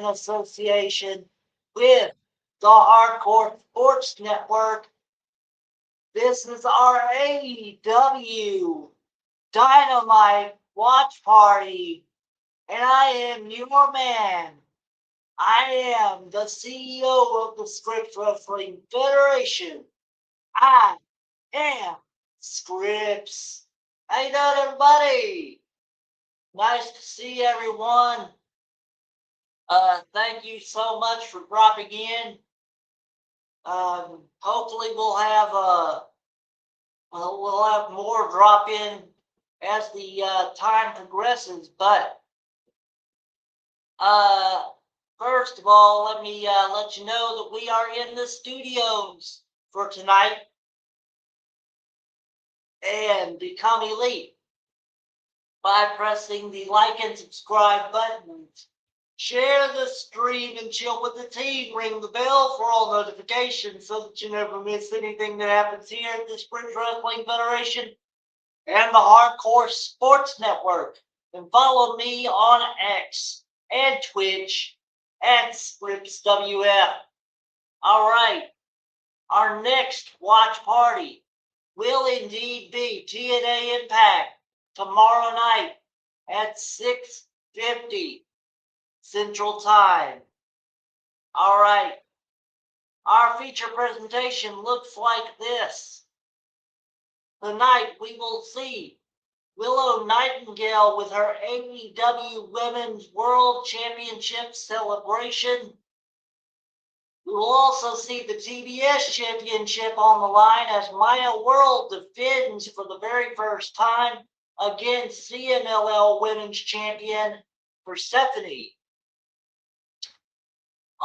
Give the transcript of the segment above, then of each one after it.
in association with the Hardcore Sports Network. This is our AEW Dynamite Watch Party, and I am your man. I am the CEO of the Scripps Wrestling Federation. I am Scripps. How you doing, everybody? Nice to see everyone. Thank you so much for dropping in. Hopefully we'll have more drop in as the time progresses. But first of all, let me let you know that we are in the studios for tonight and become elite by pressing the like and subscribe buttons. Share the stream and chill with the team. Ring the bell for all notifications so that you never miss anything that happens here at the Scripps Wrestling Federation and the Hardcore Sports Network. And follow me on X and Twitch at ScripsWF. All right. Our next watch party will indeed be TNA Impact tomorrow night at 6:50. Central Time. All right. Our feature presentation looks like this. Tonight we will see Willow Nightingale with her AEW Women's World Championship celebration. We will also see the TBS Championship on the line as Maya World defends for the very first time against CMLL Women's Champion Persephone.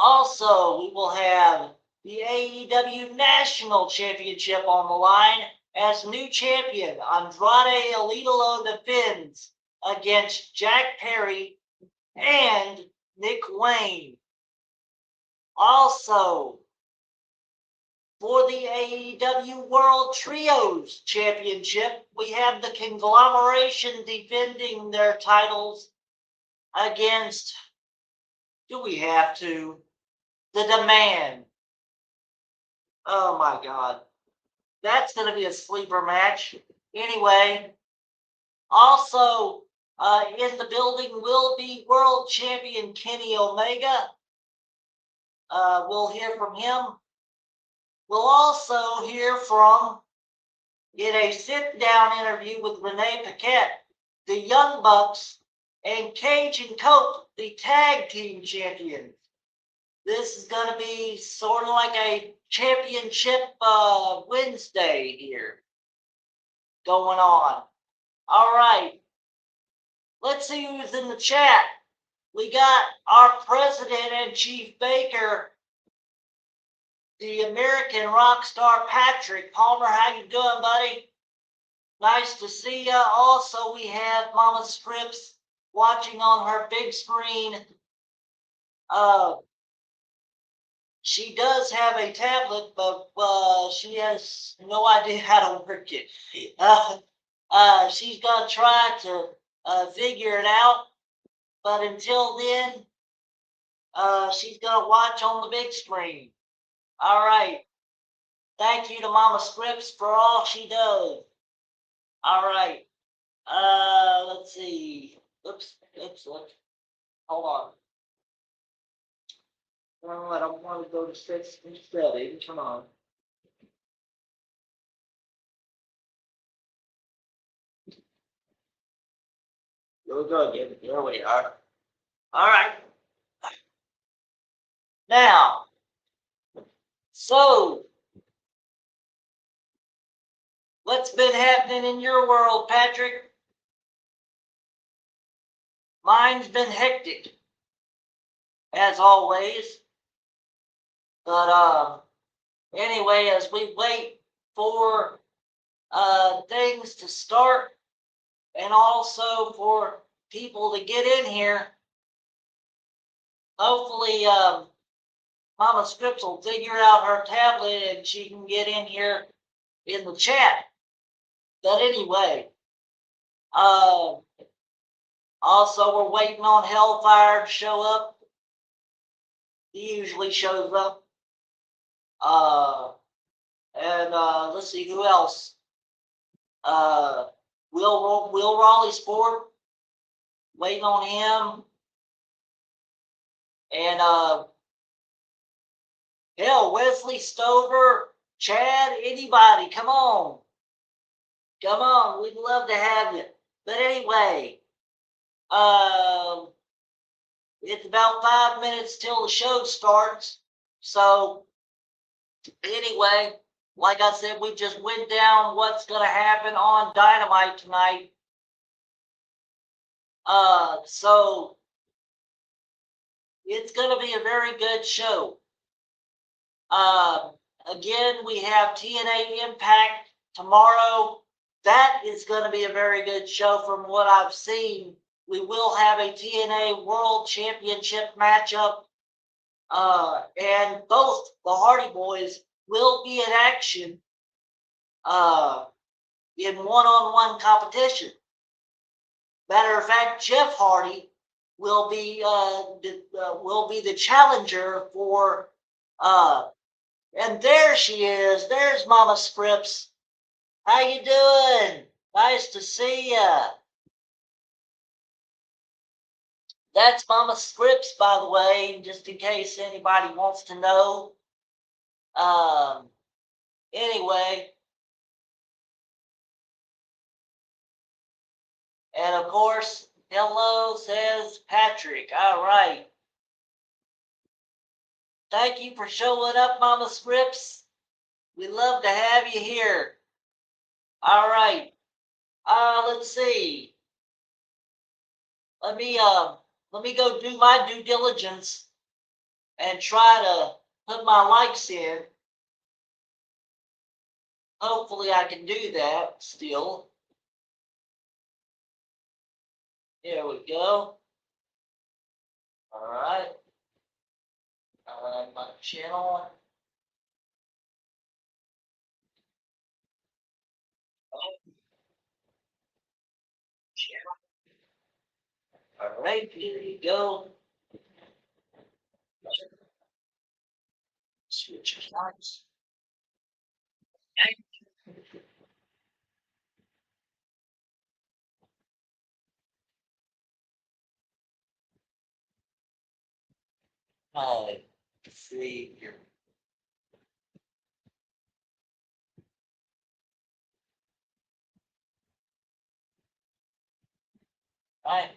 Also, we will have the AEW National Championship on the line as new champion Andrade El Idolo defends against Jack Perry and Nick Wayne. Also, for the AEW World Trios Championship, we have the Conglomeration defending their titles against, do we have to, the Demand. Oh my God. That's going to be a sleeper match. Anyway, also in the building will be World Champion Kenny Omega. We'll hear from him. We'll also hear from, in a sit-down interview with Renee Paquette, the Young Bucks and Cage and Cope, the tag team champions. This is going to be sort of like a championship Wednesday here going on. All right. Let's see who's in the chat. We got our president and chief baker, the American rock star Patrick Palmer. How you doing, buddy? Nice to see you. Also, we have Mama Scripps watching on her big screen. She does have a tablet, but she has no idea how to work it. She's going to try to figure it out. But until then, she's going to watch on the big screen. All right. Thank you to Mama Scripps for all she does. All right. Let's see. Oops. Hold on. Well, I don't want to go to 6 instead. Come on. Here we go again. Here we are. All right. Now, so what's been happening in your world, Patrick? Mine's been hectic, as always. But anyway, as we wait for things to start and also for people to get in here, hopefully Mama Scripps will figure out her tablet and she can get in here in the chat. But anyway, also we're waiting on Hellfire to show up. He usually shows up. And let's see who else. Uh, Will Raleigh Sport, waiting on him. And hell, Wesley Stover, Chad, anybody, come on. Come on, we'd love to have you. But anyway, it's about 5 minutes till the show starts. So anyway, like I said, we just went down what's going to happen on Dynamite tonight. So it's going to be a very good show. Again, we have TNA Impact tomorrow. That is going to be a very good show from what I've seen. We will have a TNA World Championship matchup. And both the Hardy Boys will be in action in one-on-one competition. Matter of fact, Jeff Hardy will be the challenger for and there she is. There's Mama Scripps. How you doing? Nice to see ya. That's Mama Scripps, by the way, just in case anybody wants to know. Anyway, and of course, hello, says Patrick. All right. Thank you for showing up, Mama Scripps. We love to have you here. All right. Let's see. Let me go do my due diligence and try to put my likes in. Hopefully I can do that still. There we go. All right. My channel. All right, here you go. Switch accounts. Let's see here. All right.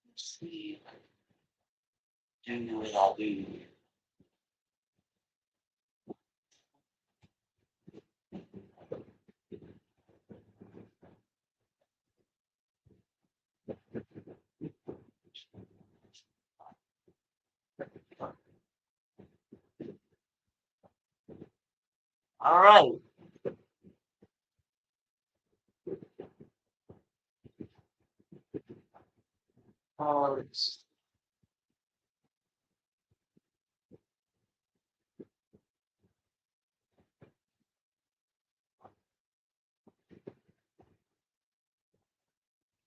Let's see if I do what I'll do. All right. Let's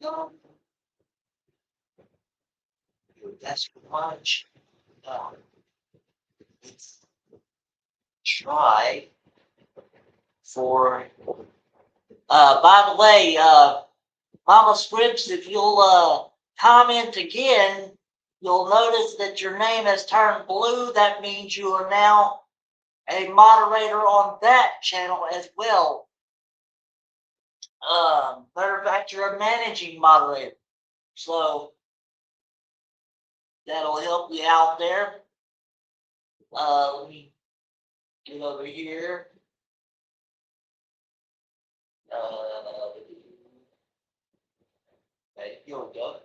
go. That's much. Let's try for. By the way, Mama Scripps, if you'll comment again, you'll notice that your name has turned blue. That means you are now a moderator on that channel as well. Matter of fact, you're a managing moderator. So that'll help you out there. Let me get over here. Okay, here we go.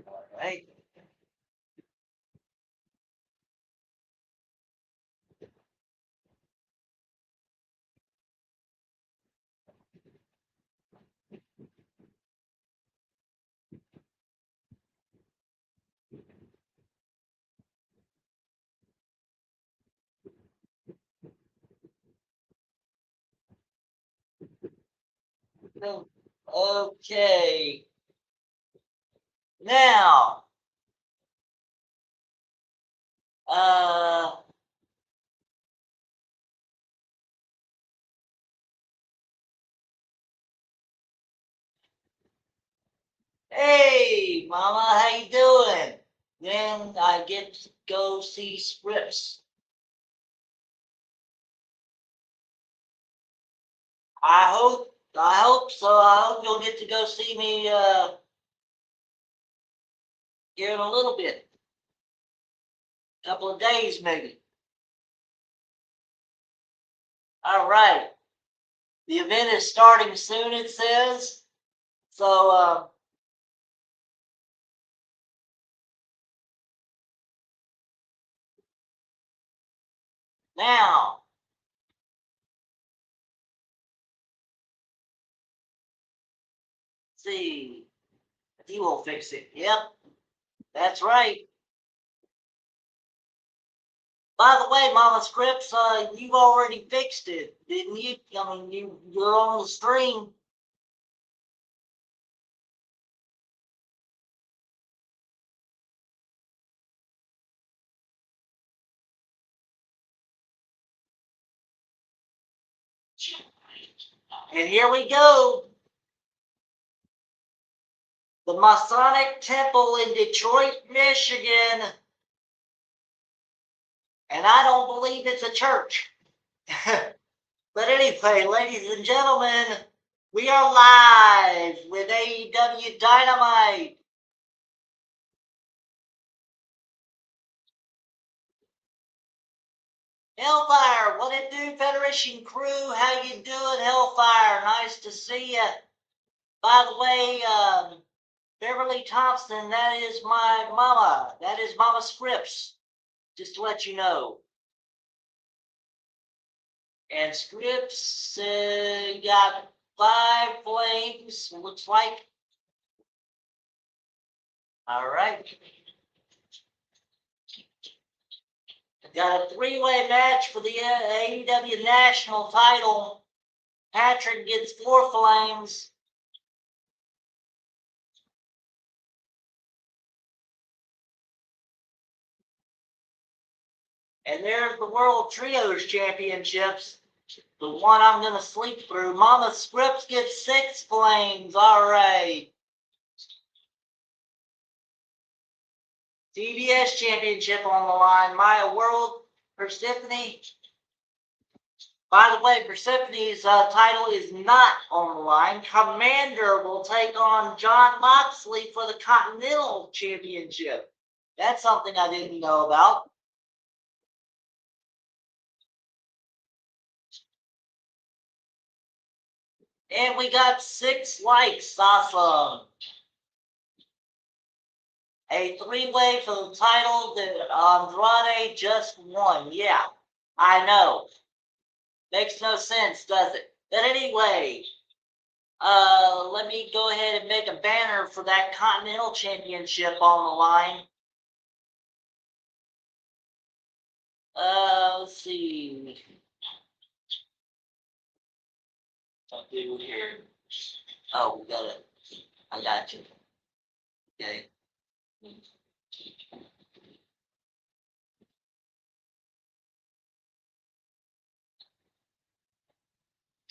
All right. Okay. Now, uh, hey, Mama, how you doing? Then I get to go see Scripps. I hope so. I hope you'll get to go see me here in a little bit. Couple of days maybe. All right. The event is starting soon, it says. So now, let's see. He will fix it. Yep, that's right. By the way, Mama Scripps, you already fixed it, didn't you? I mean, you're on the stream. And here we go. The Masonic Temple in Detroit, Michigan. And I don't believe it's a church. But anyway, ladies and gentlemen, we are live with AEW Dynamite. Hellfire, what it do, Federation crew? How you doing, Hellfire? Nice to see you. By the way, Beverly Thompson, that is my mama. That is Mama Scripps, just to let you know. And Scripps got 5 flames, looks like. All right. Got a 3-way match for the AEW National title. Patrick gets 4 flames. And there's the World Trios Championships. The one I'm going to sleep through. Mama Scripps gets 6 flames. All right. CBS Championship on the line. Maya World, Persephone. By the way, Persephone's title is not on the line. Commander will take on Jon Moxley for the Continental Championship. That's something I didn't know about. And we got 6 likes. Awesome. A 3-way for the title that Andrade just won. Yeah, I know. Makes no sense, does it? But anyway, let me go ahead and make a banner for that Continental Championship on the line. Let's see. What do here? Oh, we got it. I got you. Okay.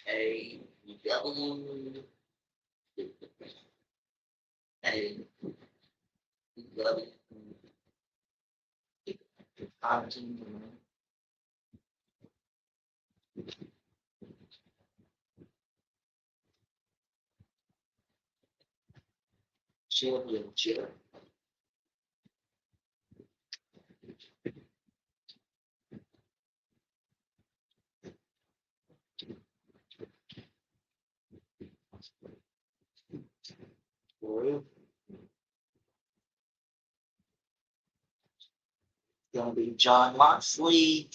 A W A W Championship. Gonna be Jon Moxley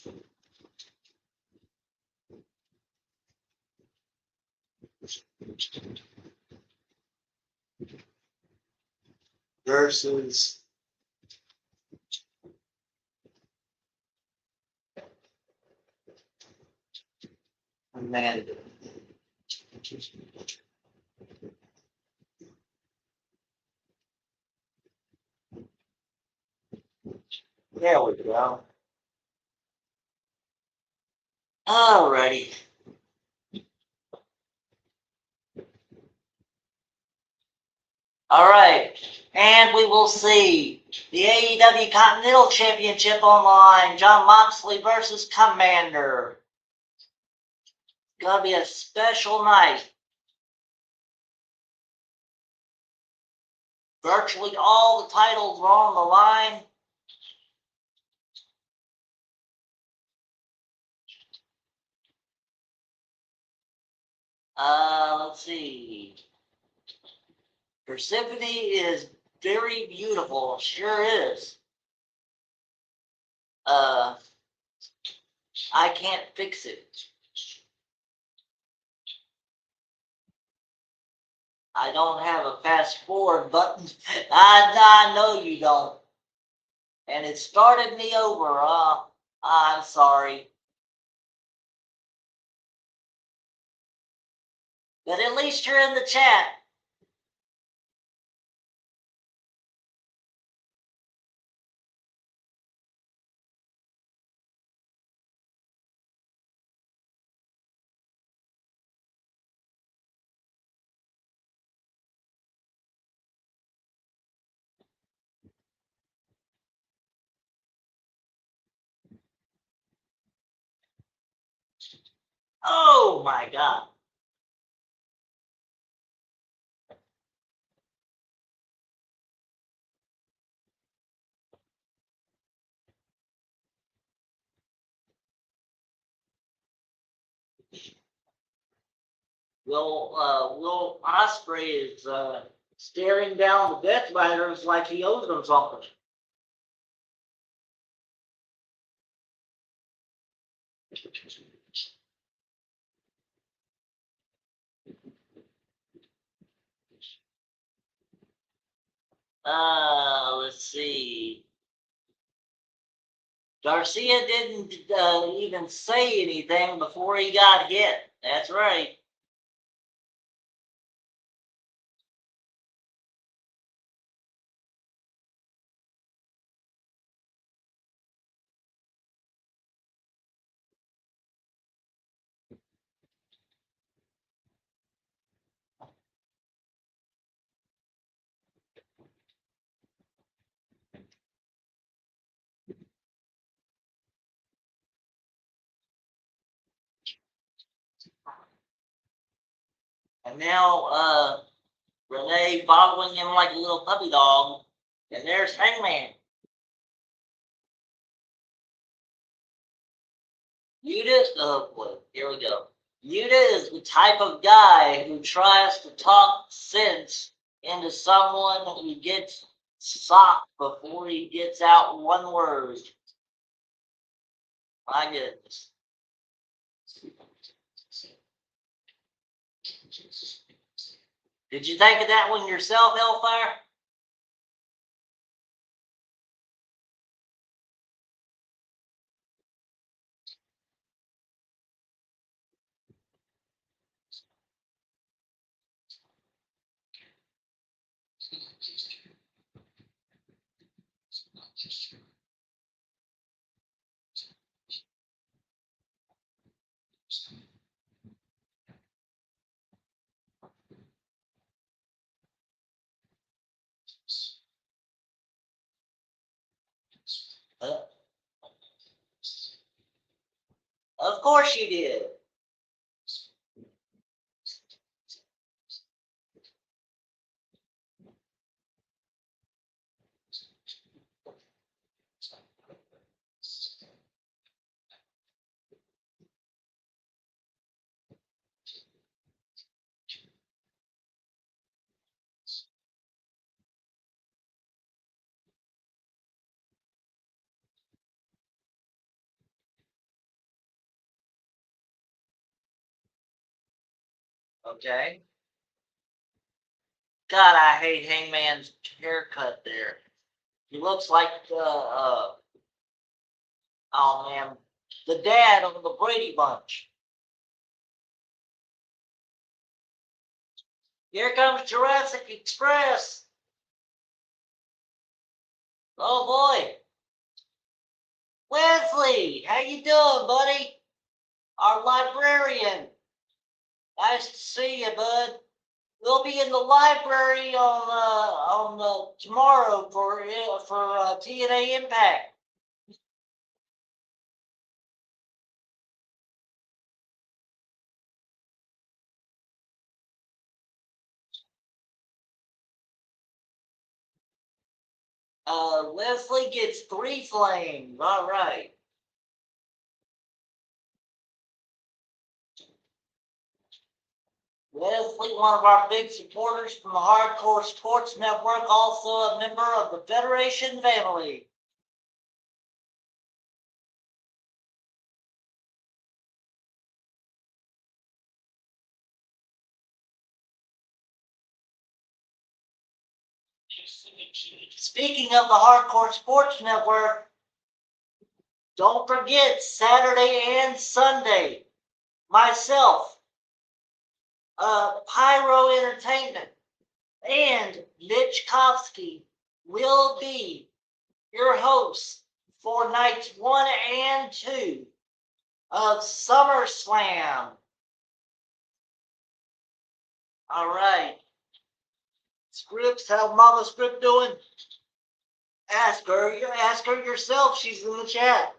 versus Amanda. There we go. Alrighty. All right. And we will see the AEW Continental Championship online. Jon Moxley versus Commander. Gonna be a special night. Virtually all the titles are on the line. Let's see. Persephone is very beautiful. Sure is. I can't fix it. I don't have a fast forward button. I know you don't. And it started me over. I'm sorry. But at least you're in the chat. Oh my God. Will Ospreay is staring down the Death Riders like he owes them something. Let's see. Garcia didn't even say anything before he got hit. That's right. And now Renee following him like a little puppy dog. And there's Hangman. Yuta, oh boy, here we go. Yuta is the type of guy who tries to talk sense into someone who gets socked before he gets out one word. My goodness. Did you think of that one yourself, Hellfire? Of course you did. Okay. God, I hate Hangman's haircut there. He looks like oh man, the dad of the Brady Bunch. Here comes Jurassic Express. Oh boy. Wesley, how you doing, buddy? Our librarian. Nice to see you, bud. We'll be in the library on tomorrow for TNA Impact. Leslie gets 3 flames. All right. Leslie, one of our big supporters from the Hardcore Sports Network, also a member of the Federation family. Speaking of the Hardcore Sports Network, don't forget Saturday and Sunday, myself, Pyro Entertainment, and Mitch Kovsky will be your hosts for nights 1 and 2 of SummerSlam. All right. Scripps, how Mama Script doing? Ask her yourself. She's in the chat.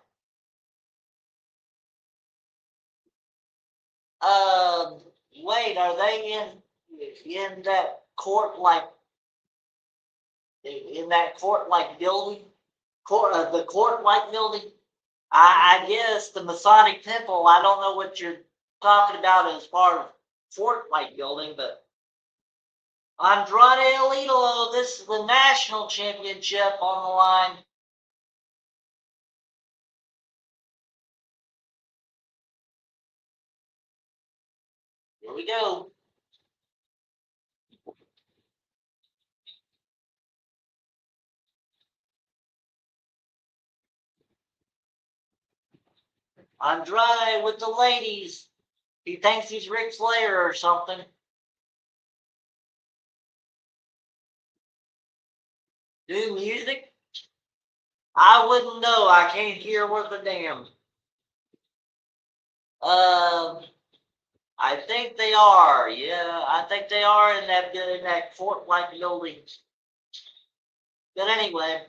Wait, are they in that court like building? The court like building? I guess the Masonic Temple. I don't know what you're talking about as far as fort like building, but Andrade El Idolo, this is the national championship on the line. Here we go. Andrade with the ladies. He thinks he's Ric Flair or something. Do music? I wouldn't know. I can't hear worth a damn. I think they are. Yeah, I think they are in that fort-like building. But anyway,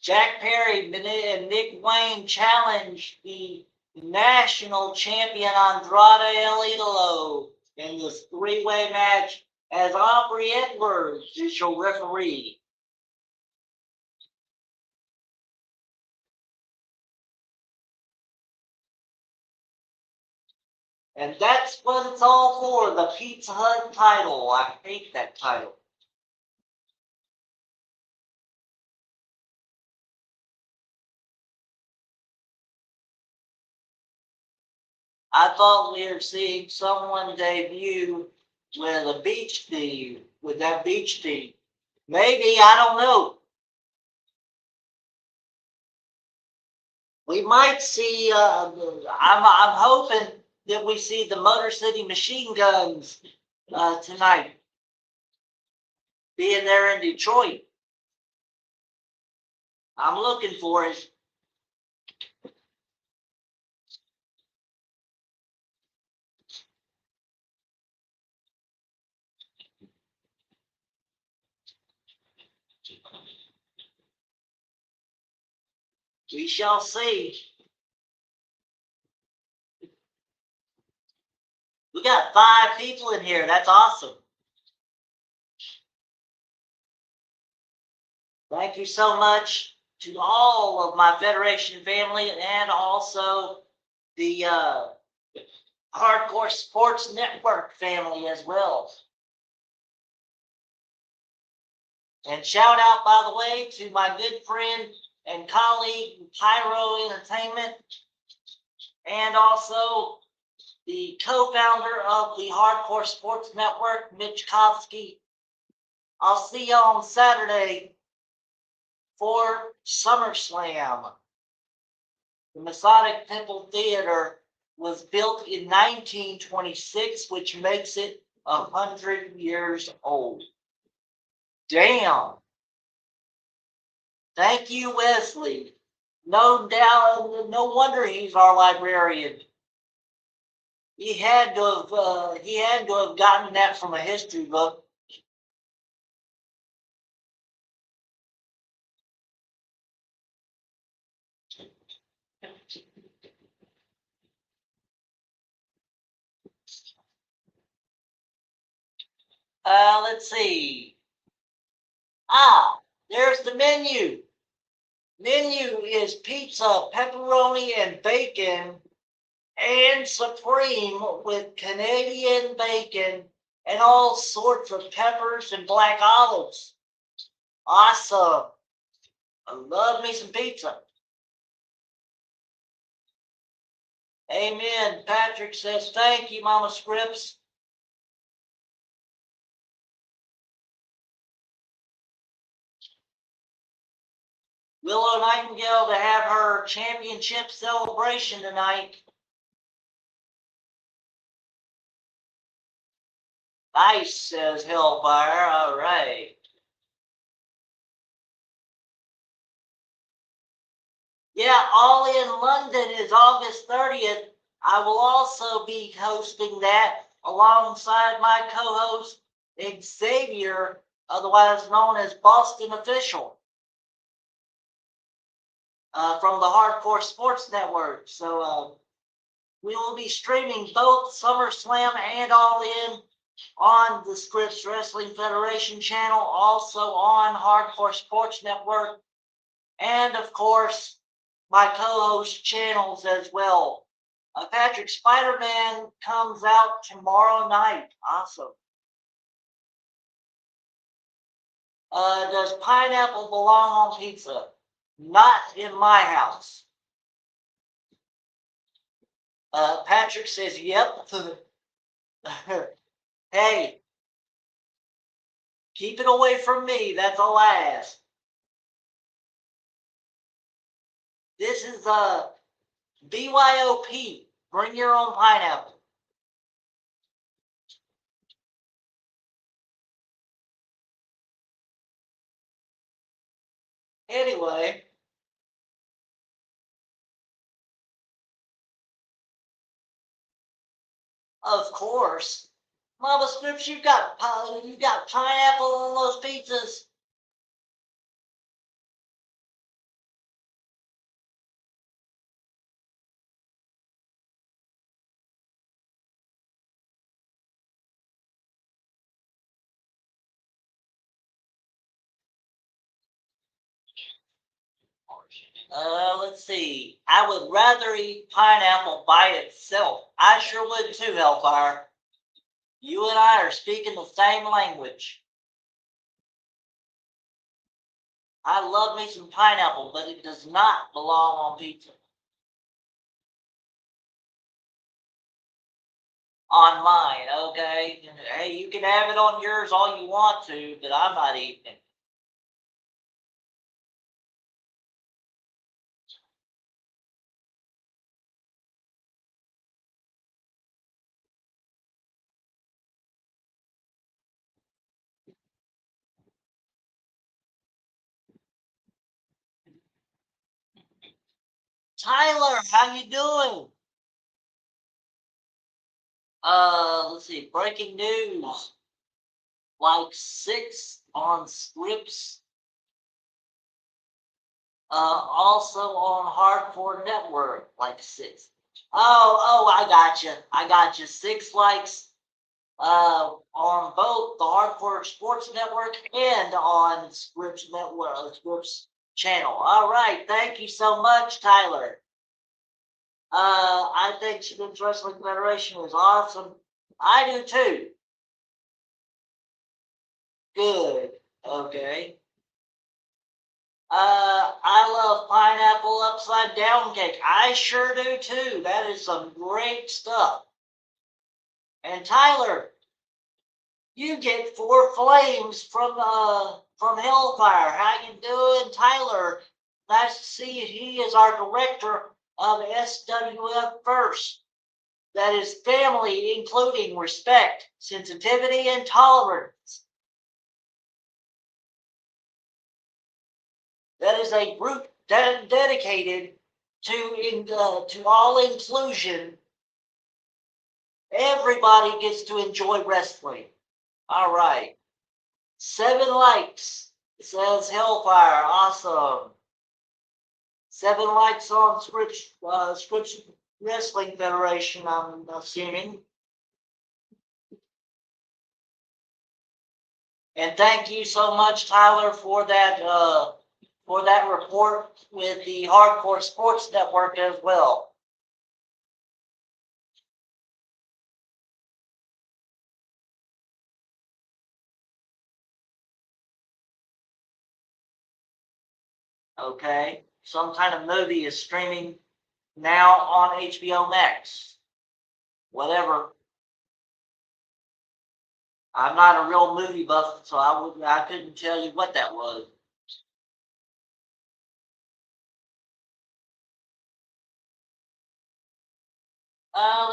Jack Perry and Nick Wayne challenged the national champion Andrade El Idolo in this 3-way match as Aubrey Edwards is your referee. And that's what it's all for, the Pizza Hut title. I hate that title. I thought we were seeing someone debut with a beach theme, with that beach theme. Maybe, I don't know. We might see, I'm hoping that we see the Motor City Machine Guns tonight, being there in Detroit. I'm looking for it. We shall see. We got 5 people in here. That's awesome. Thank you so much to all of my Federation family and also the Hardcore Sports Network family as well. And shout out, by the way, to my good friend and colleague, Pyro Entertainment, and also the co-founder of the Hardcore Sports Network, Mitch Kovsky. I'll see you on Saturday for SummerSlam. The Masonic Temple Theater was built in 1926, which makes it 100 years old. Damn. Thank you, Wesley. No doubt, no wonder he's our librarian. He had to have gotten that from a history book. Let's see. There's the menu. Menu is pizza, pepperoni, and bacon, and supreme with Canadian bacon and all sorts of peppers and black olives. Awesome. I love me some pizza. Amen. Patrick says, thank you, Mama Scripps. Willow Nightingale to have her championship celebration tonight. Nice, says Hellfire. All right. Yeah, All in London is August 30th. I will also be hosting that alongside my co-host Xavier, otherwise known as Boston Official, from the Hardcore Sports Network. So we will be streaming both SummerSlam and All In on the Scripps Wrestling Federation channel, also on Hardcore Sports Network, and of course, my co-host channels as well. Patrick, Spider-Man comes out tomorrow night. Awesome. Does pineapple belong on pizza? Not in my house. Patrick says, yep. Hey, keep it away from me. That's all I ask. This is BYOP. Bring your own pineapple. Anyway, of course, Mama Scripps, you got pineapple on those pizzas. Let's see. I would rather eat pineapple by itself. I sure would too, Hellfire. You and I are speaking the same language. I love me some pineapple, but it does not belong on pizza. On mine, okay? Hey, you can have it on yours all you want to, but I'm not eating it. Tyler, how you doing? Let's see. Breaking news. Like 6 on Scripps. Also on Hardcore Network, like 6. I got you. 6 likes on both the Hardcore Sports Network and on Scripps Network, Scripps channel. All right, thank you so much, Tyler. I think Scripps Wrestling Federation is awesome. I do too. Good. Okay. I love pineapple upside down cake. I sure do too. That is some great stuff. And Tyler, you get 4 flames from Hellfire. How you doing, Tyler? Nice to see you. He is our director of SWF First. That is family, including respect, sensitivity, and tolerance. That is a group dedicated to all inclusion. Everybody gets to enjoy wrestling. All right. 7 likes. It says Hellfire. Awesome. 7 likes on Scripture Wrestling Federation, I'm assuming. And thank you so much, Tyler, for that report with the Hardcore Sports Network as well. Okay, some kind of movie is streaming now on HBO Max. Whatever. I'm not a real movie buff, so I couldn't tell you what that was.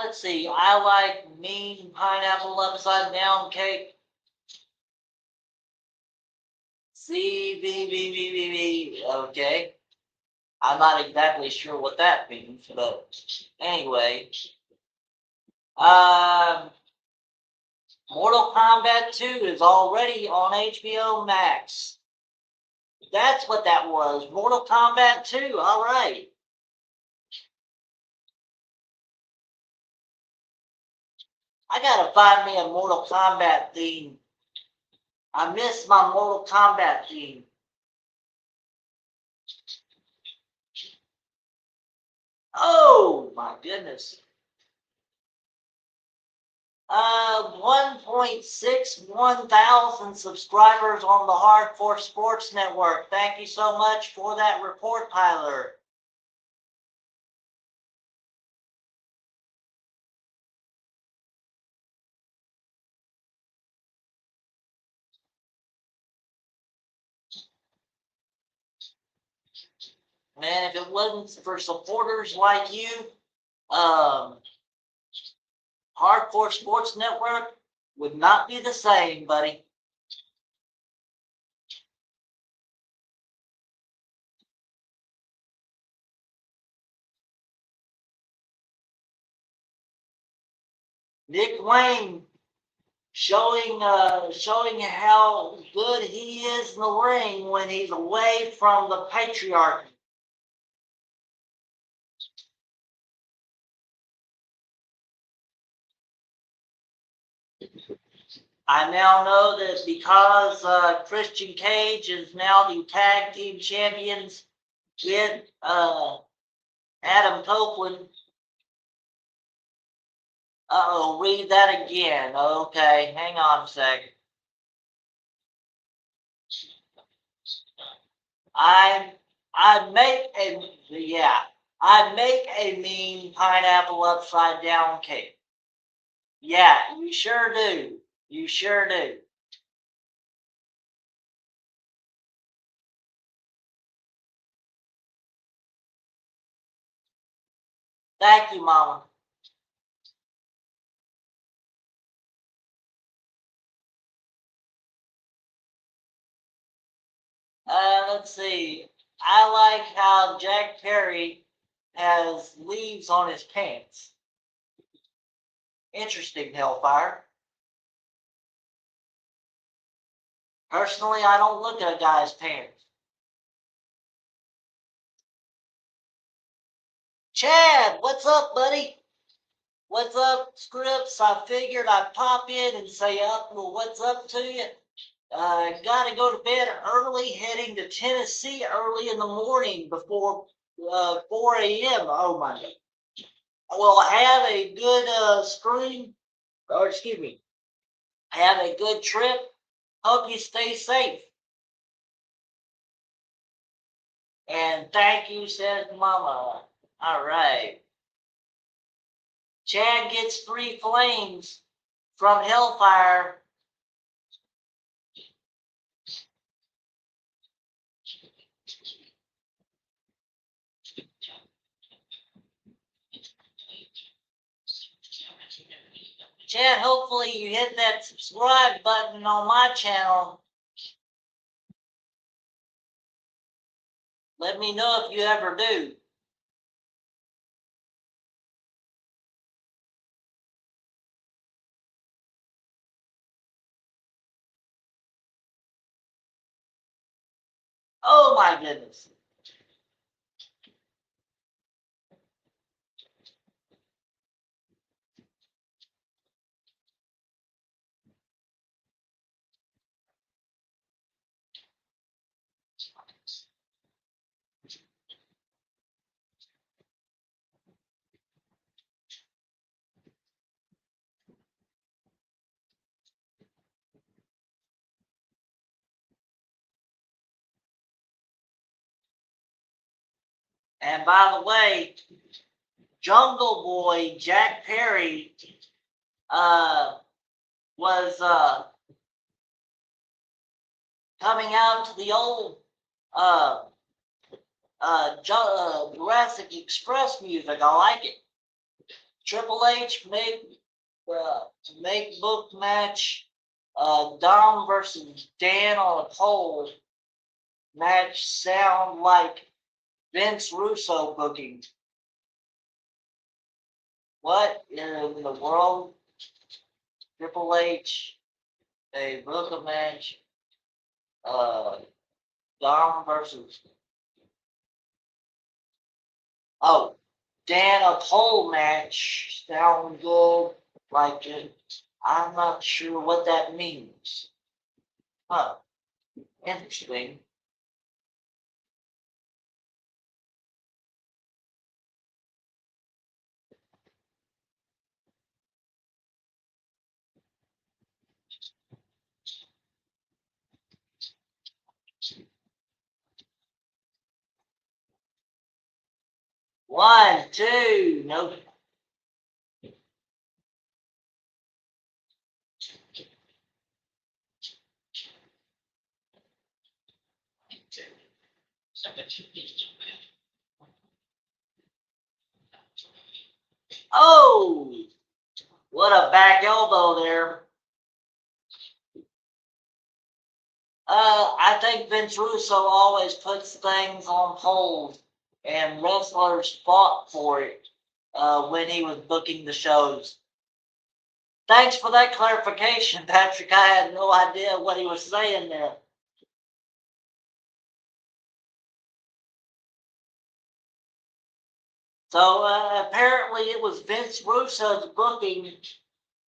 Let's see. I like mean pineapple upside down cake. CBBBBB. Okay. I'm not exactly sure what that means, but anyway. Mortal Kombat 2 is already on HBO Max. That's what that was. Mortal Kombat 2. All right. I gotta find me a Mortal Kombat theme. I miss my Mortal Kombat theme. Oh my goodness. 1.61 thousand subscribers on the Hardcore Sports Network. Thank you so much for that report, Tyler. Man, if it wasn't for supporters like you, Hardcore Sports Network would not be the same, buddy. Nick Wayne showing how good he is in the ring when he's away from the patriarchy. I now know that because Christian Cage is now the tag team champions with Adam Copeland. Uh-oh, read that again. Okay, hang on a second. I make a mean pineapple upside down cake. Yeah, you sure do. You sure do. Thank you, Mama. Let's see. I like how Jack Perry has leaves on his pants. Interesting, Hellfire. Personally, I don't look at a guy's pants. Chad, what's up, buddy? What's up, Scripps? I figured I'd pop in and say well, what's up to you? Gotta go to bed early, heading to Tennessee early in the morning before 4 a.m. Oh my God. Well, have a good stream, or excuse me, have a good trip. Hope you stay safe. And thank you, says Mama. All right. Chad gets 3 flames from Hellfire. Chad, hopefully you hit that subscribe button on my channel. Let me know if you ever do. Oh my goodness. And by the way, Jungle Boy Jack Perry was coming out to the old uh, Jurassic Express music. I like it. Triple H make book match. Dom versus Dan on a pole match sound like Vince Russo booking. What in the world? Triple H, a book a match. Dom versus. Oh, Dan a pole match sound good. Like it. I'm not sure what that means. Huh. Interesting. One, two, no. Oh, what a back elbow there. I think Vince Russo always puts things on hold, and wrestlers fought for it when he was booking the shows. Thanks for that clarification, Patrick. I had no idea what he was saying there. So apparently it was Vince Russo's booking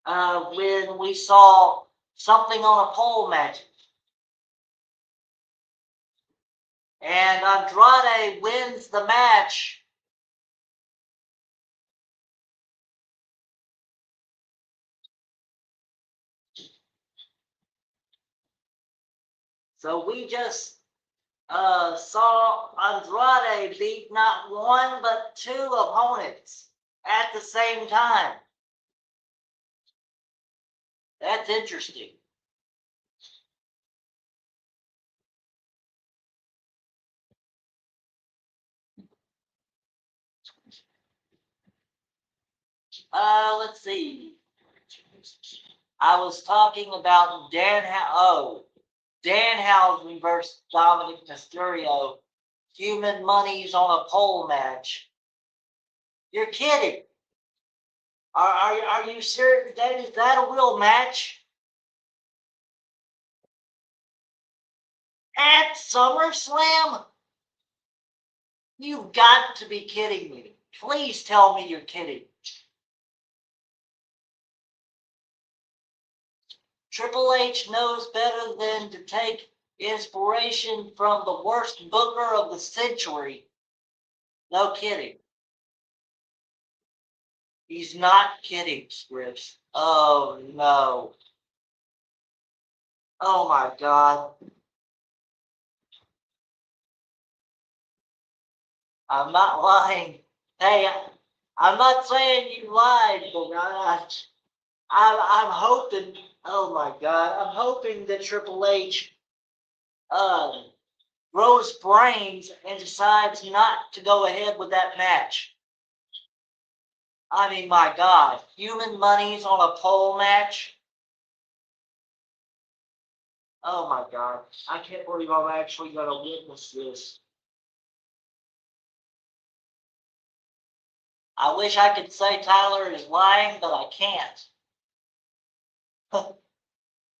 when we saw something on a pole match. And Andrade wins the match. So we just saw Andrade beat not one but two opponents at the same time. That's interesting. Let's see. I was talking about Danhausen versus Dominic Mysterio. Human Money's on a pole match. You're kidding. Are you serious? Is that a real match? At SummerSlam? You've got to be kidding me. Please tell me you're kidding. Triple H knows better than to take inspiration from the worst booker of the century. No kidding. He's not kidding, Scripps. Oh no. Oh my God. I'm not lying. Hey, I'm not saying you lied, but I'm hoping. Oh my God, I'm hoping that Triple H uh, grows brains and decides not to go ahead with that match. I mean, my God, Human Money's on a pole match. Oh my God, I can't believe I'm actually going to witness this. I wish I could say Tyler is lying, but I can't.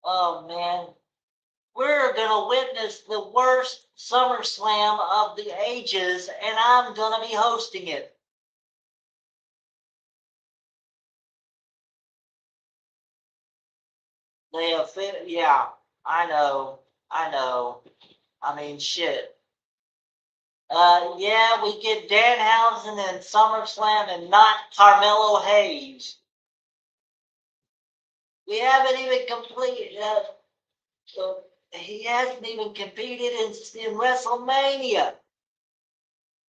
Oh, man. We're going to witness the worst SummerSlam of the ages, and I'm going to be hosting it. They have fit, yeah, I know. I mean, shit. Yeah, we get Danhausen and SummerSlam and not Carmelo Hayes. We haven't even completed, he hasn't even competed in WrestleMania.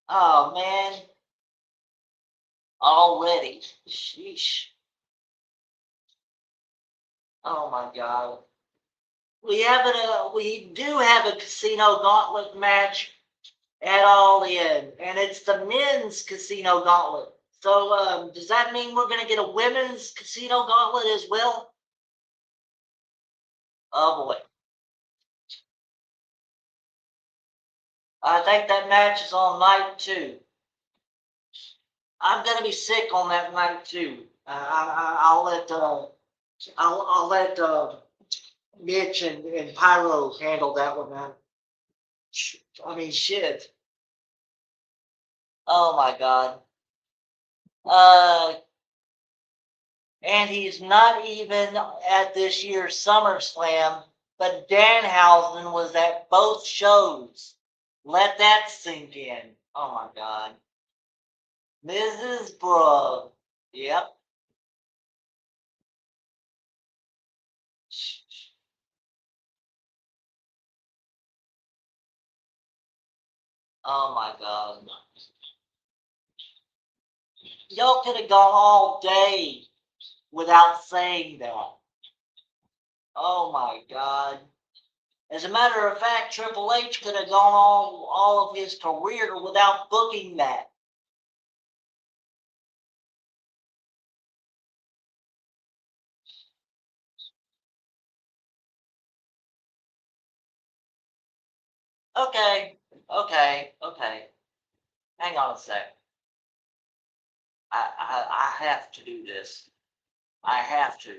Oh, man. Already. Sheesh. Oh, my God. We do have a Casino Gauntlet match at All In, and it's the men's Casino Gauntlet. So, does that mean we're going to get a women's Casino Gauntlet as well? Oh, boy. I think that match is on night 2. I'm gonna be sick on that night too. I'll let Mitch and Pyro handle that one, man. I mean, shit. Oh my God. And he's not even at this year's SummerSlam, but Danhausen was at both shows. Let that sink in. Oh my God. Mrs. Brugg. Yep. Oh my God. Y'all could have gone all day without saying that. Oh my God. As a matter of fact, Triple H could have gone all of his career without booking that. Okay. Hang on a sec. I have to do this. I have to.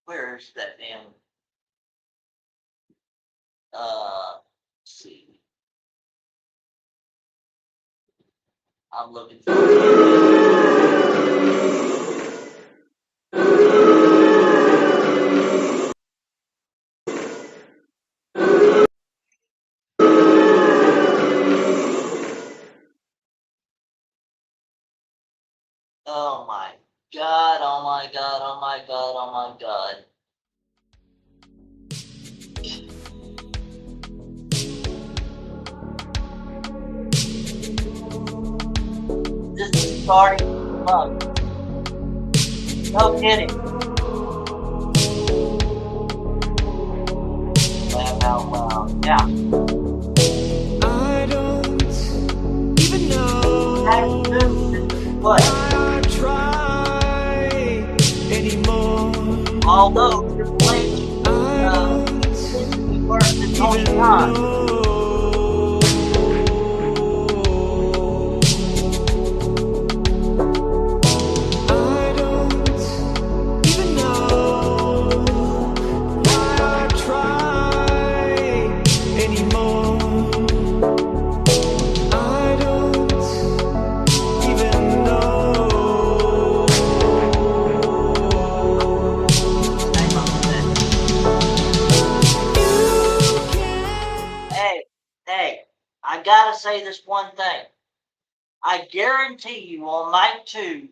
Where's that damn? Let's see. I'm looking for Oh my God, oh my God, oh my God, oh my God. This is starting to No kidding. Laugh out loud. Yeah. I don't even know What? why I try anymore. Although Triple H seems to be worse than Tony Khan. I don't even know why I try anymore. I don't even know. Hang on a minute. Hey, I gotta say this one thing. I guarantee you on night 2,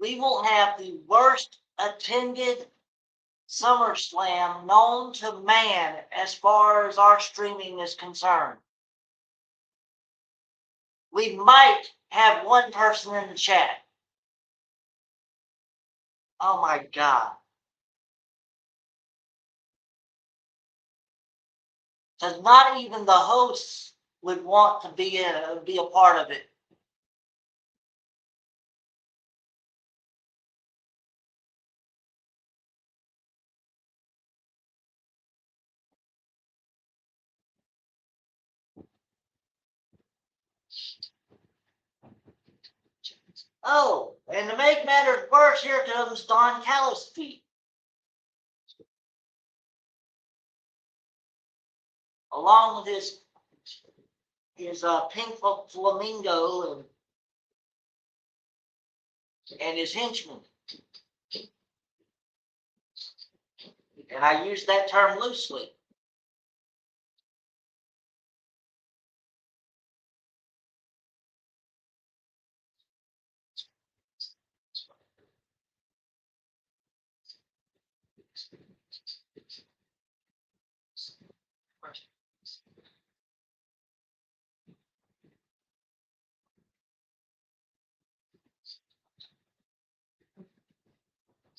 we will have the worst attended SummerSlam known to man as far as our streaming is concerned. We might have one person in the chat. Oh my God. Because not even the hosts would want to be a part of it. Oh, and to make matters worse, here comes Don Callis' feet. Along with his pink flamingo and his henchman. And I use that term loosely.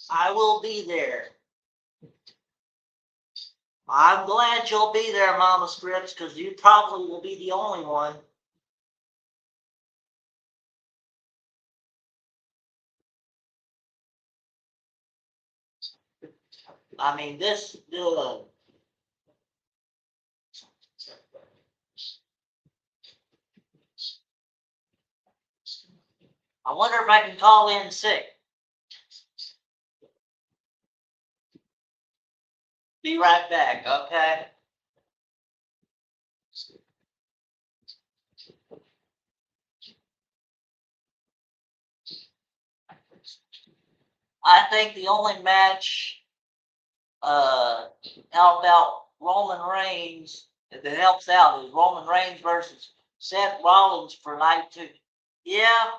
I will be there. I'm glad you'll be there, Mama Scripps, because you probably will be the only one. I mean, this. I wonder if I can call in sick. Be right back, okay? I think the only match how about Roman Reigns that helps out is Roman Reigns versus Seth Rollins for night 2. Yeah,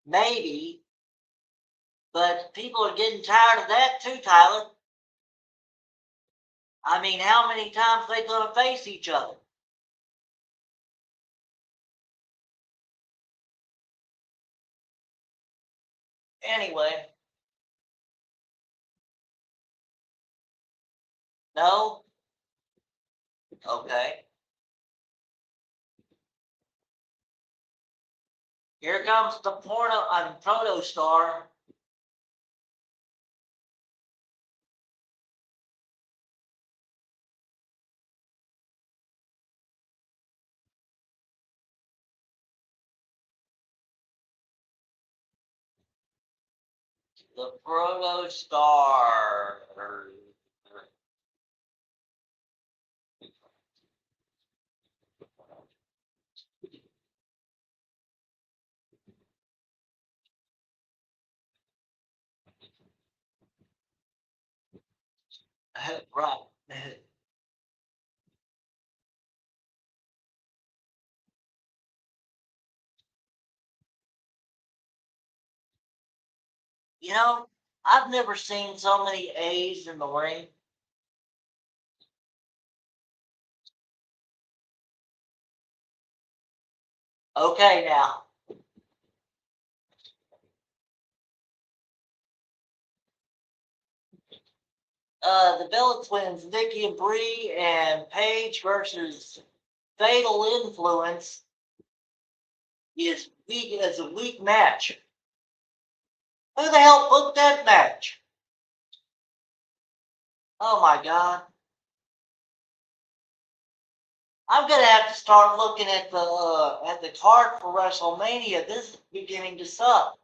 maybe. But people are getting tired of that too, Tyler. I mean, how many times are they going to face each other? Anyway. No? Okay. Here comes the proto star. The proto star. Right. You know, I've never seen so many A's in the ring. Okay, now. The Bella Twins, Nikki and Brie, and Paige versus Fatal Influence is weak as a weak match. Who the hell booked that match? Oh my God. I'm gonna have to start looking at the card for WrestleMania. This is beginning to suck.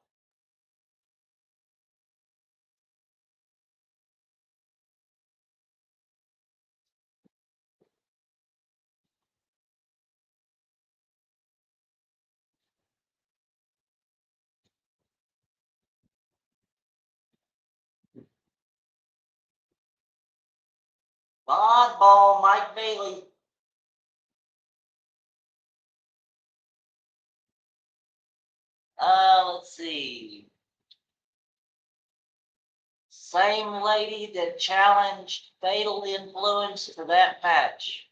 Oddball Mike Bailey. Let's see. Same lady that challenged Fatal Influence for that match.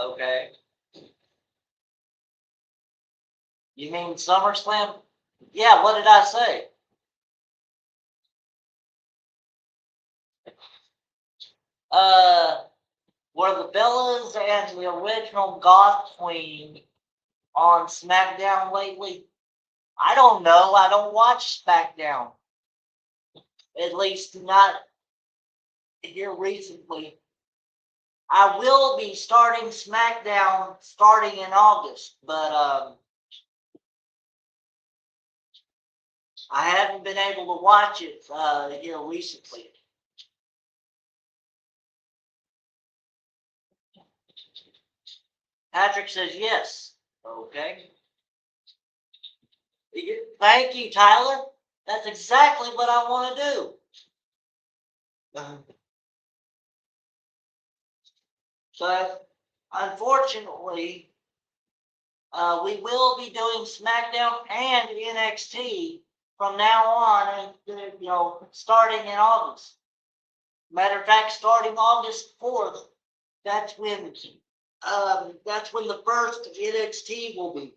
Okay. You mean SummerSlam? Yeah, what did I say? Were the Bellas and the original Goth Queen on SmackDown lately? I don't know. I don't watch SmackDown. At least not here recently. I will be starting SmackDown starting in August, but I haven't been able to watch it here recently. Patrick says yes. Okay. Thank you, Tyler. That's exactly what I want to do. But unfortunately, we will be doing SmackDown and NXT from now on, and starting in August. Matter of fact, starting August 4th, that's when the first NXT will be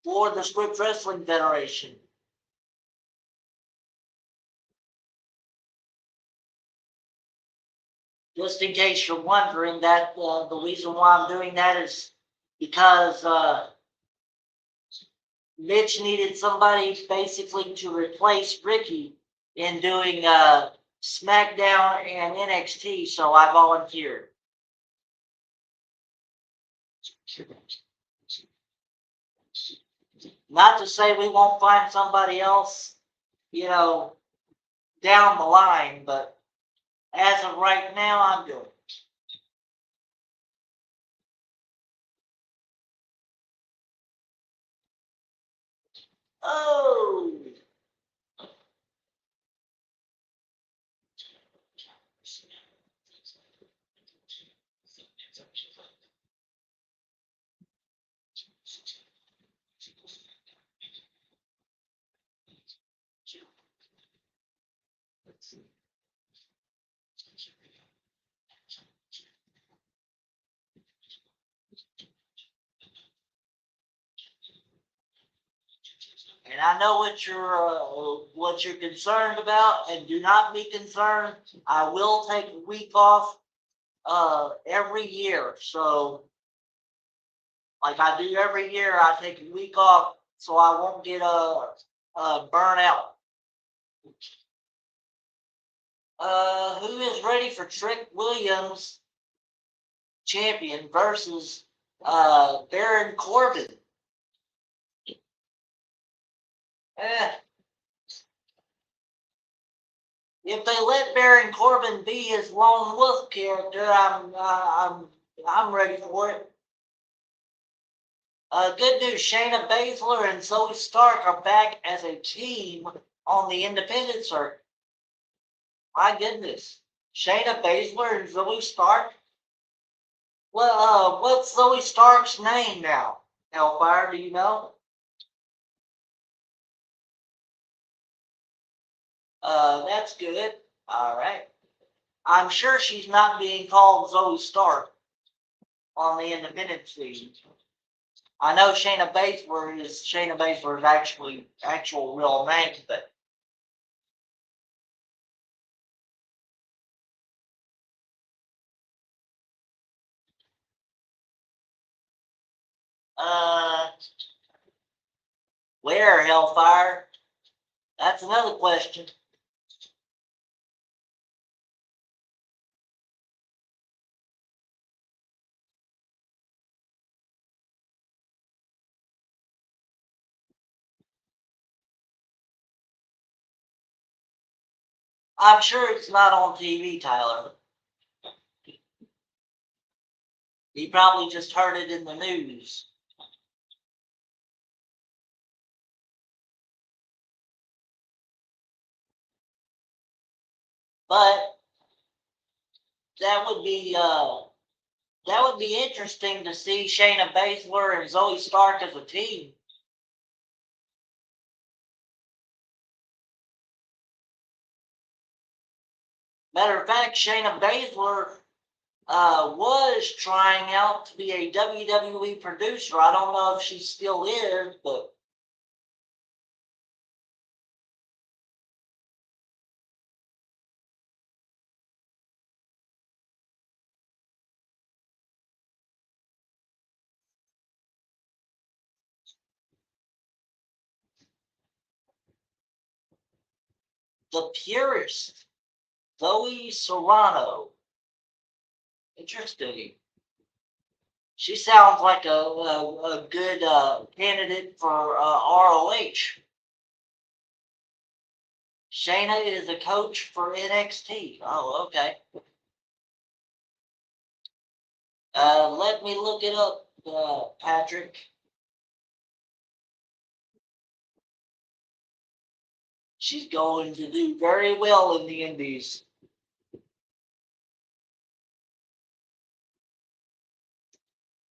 for the Script Wrestling Federation. Just in case you're wondering, that the reason why I'm doing that is because Mitch needed somebody basically to replace Ricky in doing SmackDown and NXT, so I volunteered. Not to say we won't find somebody else, down the line, but as of right now, I'm doing it. Oh! And I know what you're concerned about, and do not be concerned. I will take a week off every year. So, like I do every year, I take a week off so I won't get burnt out. Who is ready for Trick Williams champion versus Baron Corbin? If they let Baron Corbin be his lone wolf character, I'm ready for it. Good news: Shayna Baszler and Zoe Stark are back as a team on the independent circuit. My goodness, Shayna Baszler and Zoe Stark. Well, what's Zoe Stark's name now? Hellfire, do you know? That's good. All right. I'm sure she's not being called Zoe Stark on the independent scene. I know Shayna Baszler's actual real name, but where, Hellfire? That's another question. I'm sure it's not on TV, Tyler. He probably just heard it in the news. But that would be interesting to see Shayna Baszler and Zoe Stark as a team. Matter of fact, Shayna Baszler was trying out to be a WWE producer. I don't know if she still is, but the purist, Zoe Serrano. Interesting. She sounds like a good candidate for ROH. Shayna is a coach for NXT. Oh, okay. Let me look it up, Patrick. She's going to do very well in the Indies.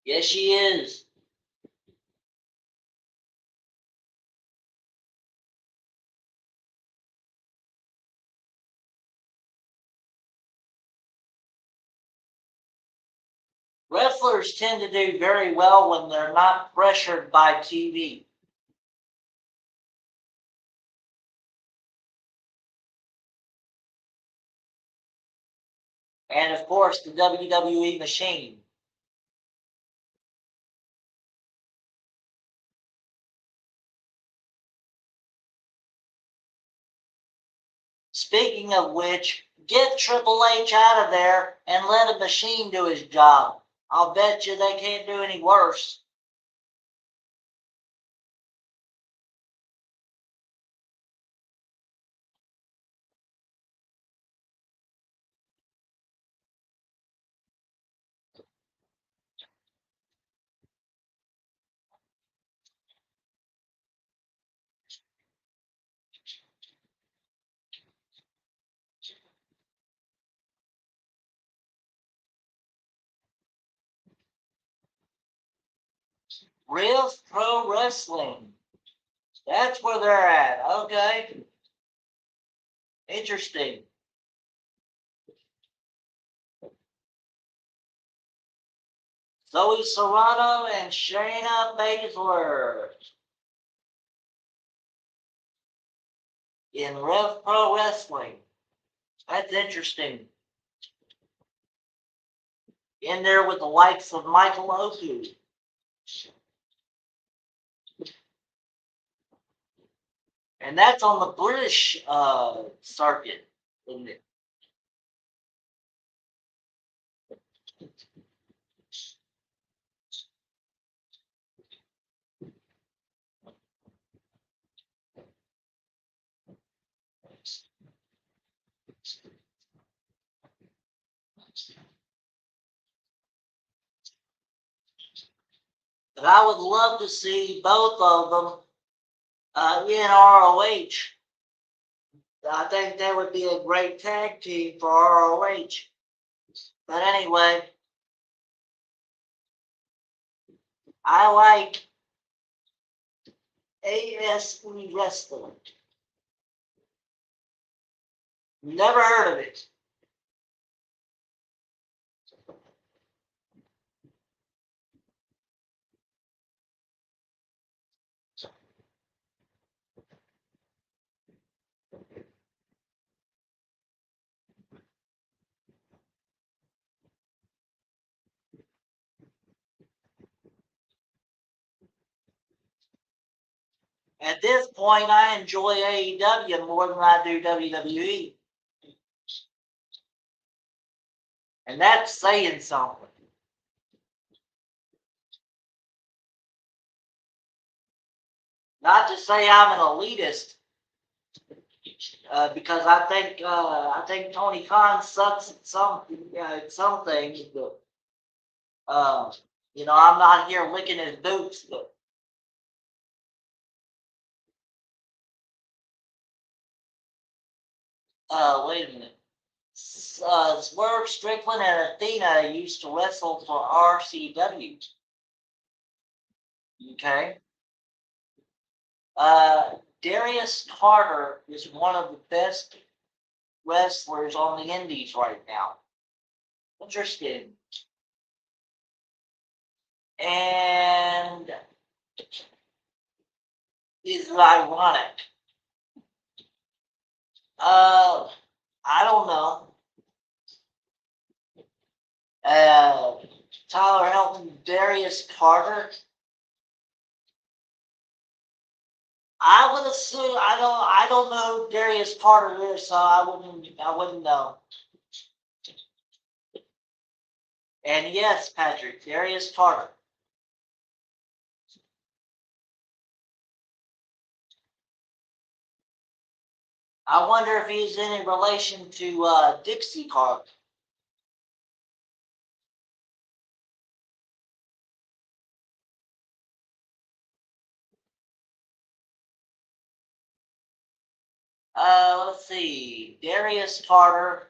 Yes, she is. Wrestlers tend to do very well when they're not pressured by TV. And of course, the WWE machine. Speaking of which, get Triple H out of there and let a machine do his job. I'll bet you they can't do any worse. Real Pro Wrestling. That's where they're at. Okay. Interesting. Zoe Serrano and Shayna Baszler in Rev Pro Wrestling. That's interesting. In there with the likes of Michael Oku. And that's on the British circuit, isn't it? But I would love to see both of them in ROH. I think that would be a great tag team for ROH. But anyway, I like ASE Wrestling. Never heard of it. At this point, I enjoy AEW more than I do WWE. And that's saying something. Not to say I'm an elitist, because I think Tony Khan sucks at some things, but I'm not here licking his boots, but wait a minute. Swerve Strickland and Athena used to wrestle for RCW. Okay. Darius Carter is one of the best wrestlers on the indies right now. Interesting. And it's ironic. I don't know. Tyler Helton, Darius Carter. I would assume I don't know who Darius Carter is, so I wouldn't know. And yes, Patrick, Darius Tartar. I wonder if he's in relation to Dixie Carter. Let's see. Darius Tartar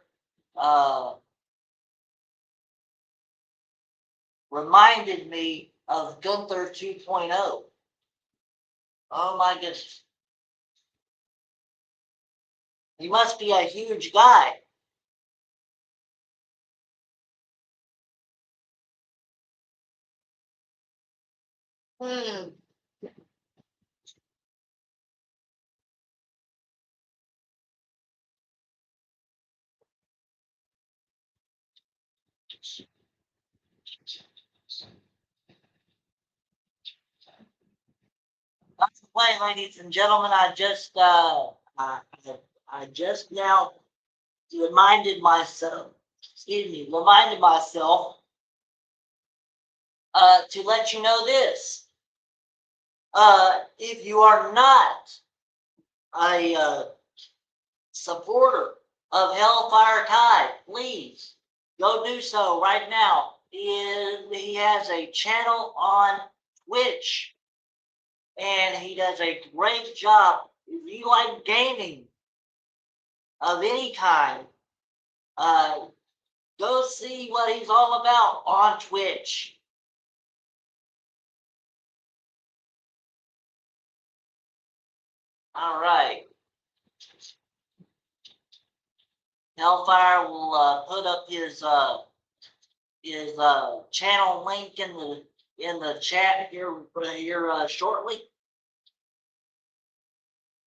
reminded me of Gunther 2.0. Oh my goodness. He must be a huge guy. Hmm. By the way, ladies and gentlemen, I just now reminded myself, to let you know this. If you are not a supporter of Hellfire Tide, please go do so right now. He has a channel on Twitch, and he does a great job. If you like gaming of any kind, go see what he's all about on Twitch. All right. Hellfire will put up his channel link in the chat here shortly,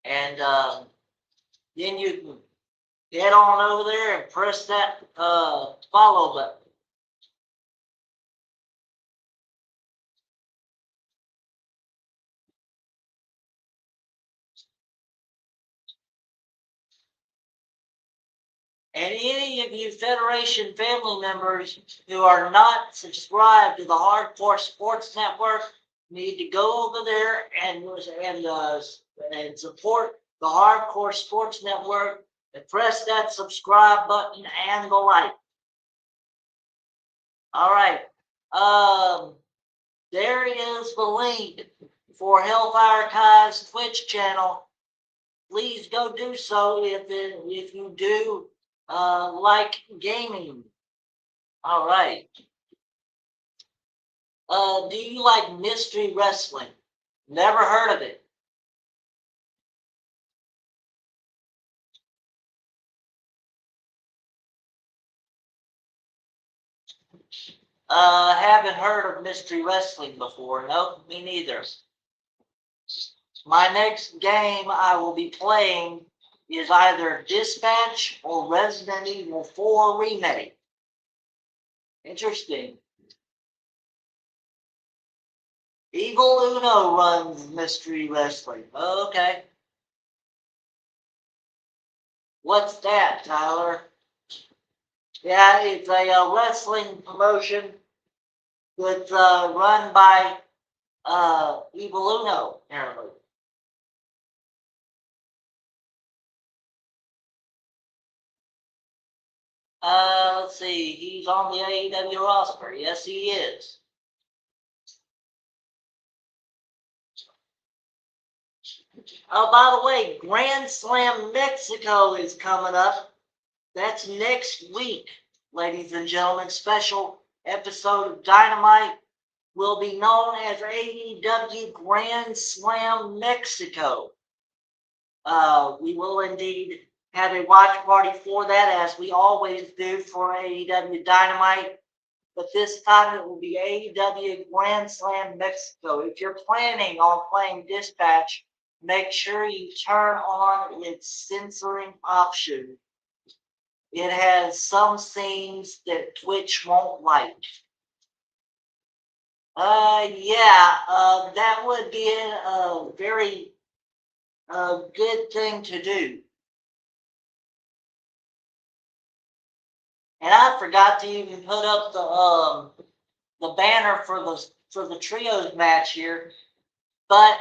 and then you can head on over there and press that follow button. And any of you Federation family members who are not subscribed to the Hardcore Sports Network need to go over there and support the Hardcore Sports Network and press that subscribe button and the like. All right. There is the link for Hellfire Kai's Twitch channel. Please go do so if you do like gaming. All right. Do you like mystery wrestling? Never heard of it. Haven't heard of mystery wrestling before. Nope, me neither. My next game I will be playing is either Dispatch or Resident Evil 4 Remake. Interesting. Evil Uno runs mystery wrestling. Okay. What's that, Tyler? Yeah, it's a wrestling promotion that's run by Evil Uno, apparently. Let's see. He's on the AEW roster. Yes, he is. Oh, by the way, Grand Slam Mexico is coming up. That's next week, ladies and gentlemen. Special episode of Dynamite will be known as AEW Grand Slam Mexico. We will indeed have a watch party for that, as we always do for AEW Dynamite. But this time it will be AEW Grand Slam Mexico. If you're planning on playing Dispatch, make sure you turn on its censoring option. It has some scenes that Twitch won't like. That would be a very good thing to do. And I forgot to even put up the banner for the trios match here, but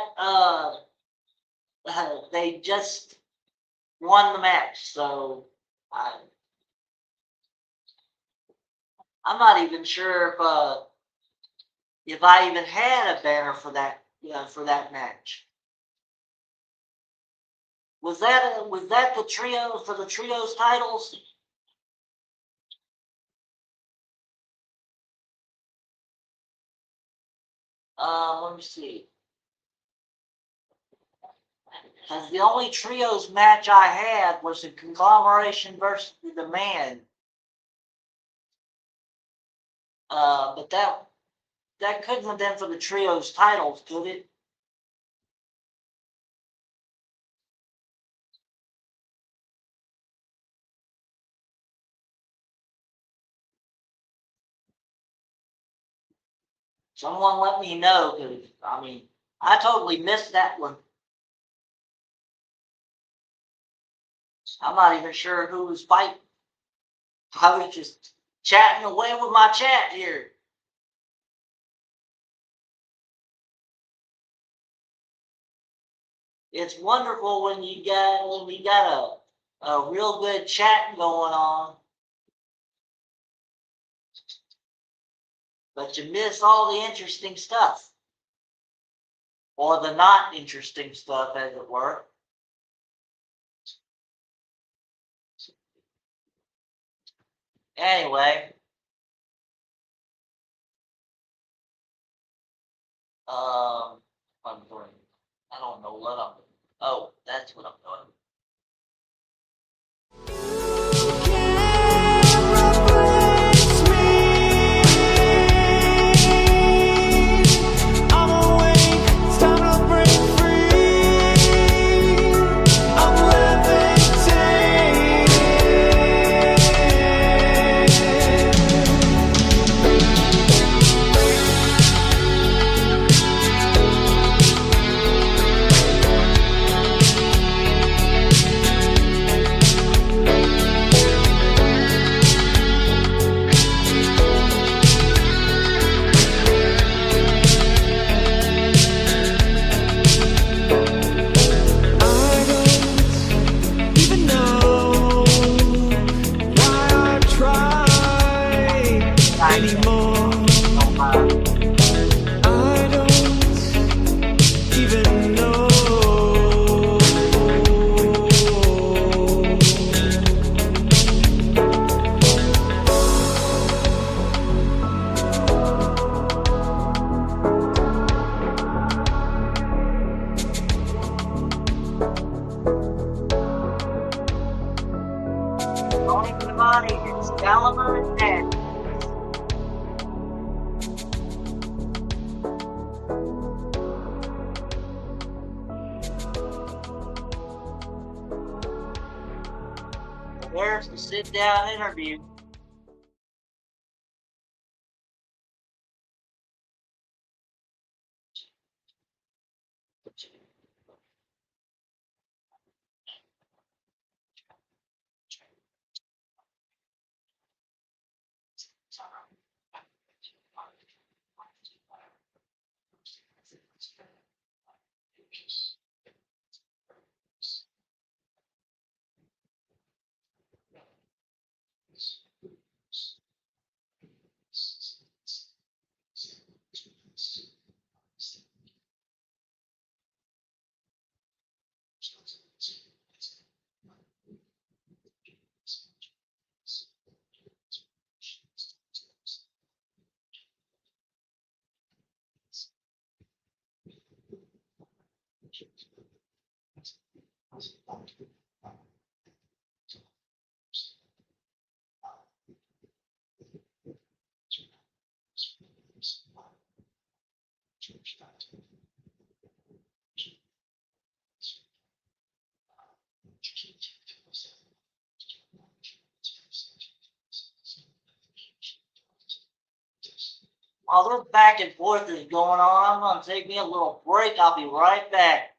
they just won the match, so I'm not even sure if I even had a banner for that match. Was that the trio for the trios titles? Let me see. Because the only trios match I had was the Conglomeration versus the Demand. But that couldn't have been for the trios titles, could it? Someone let me know, because I mean, I totally missed that one. I'm not even sure who was fighting. I was just chatting away with my chat here. It's wonderful when we got a real good chat going on, but you miss all the interesting stuff, or the not interesting stuff, as it were. Anyway, I'm doing. I don't know what I'm doing. Oh, that's what I'm doing. It's Dynamite and there's the sit-down interview. While this back and forth is going on, I'm going to take me a little break. I'll be right back.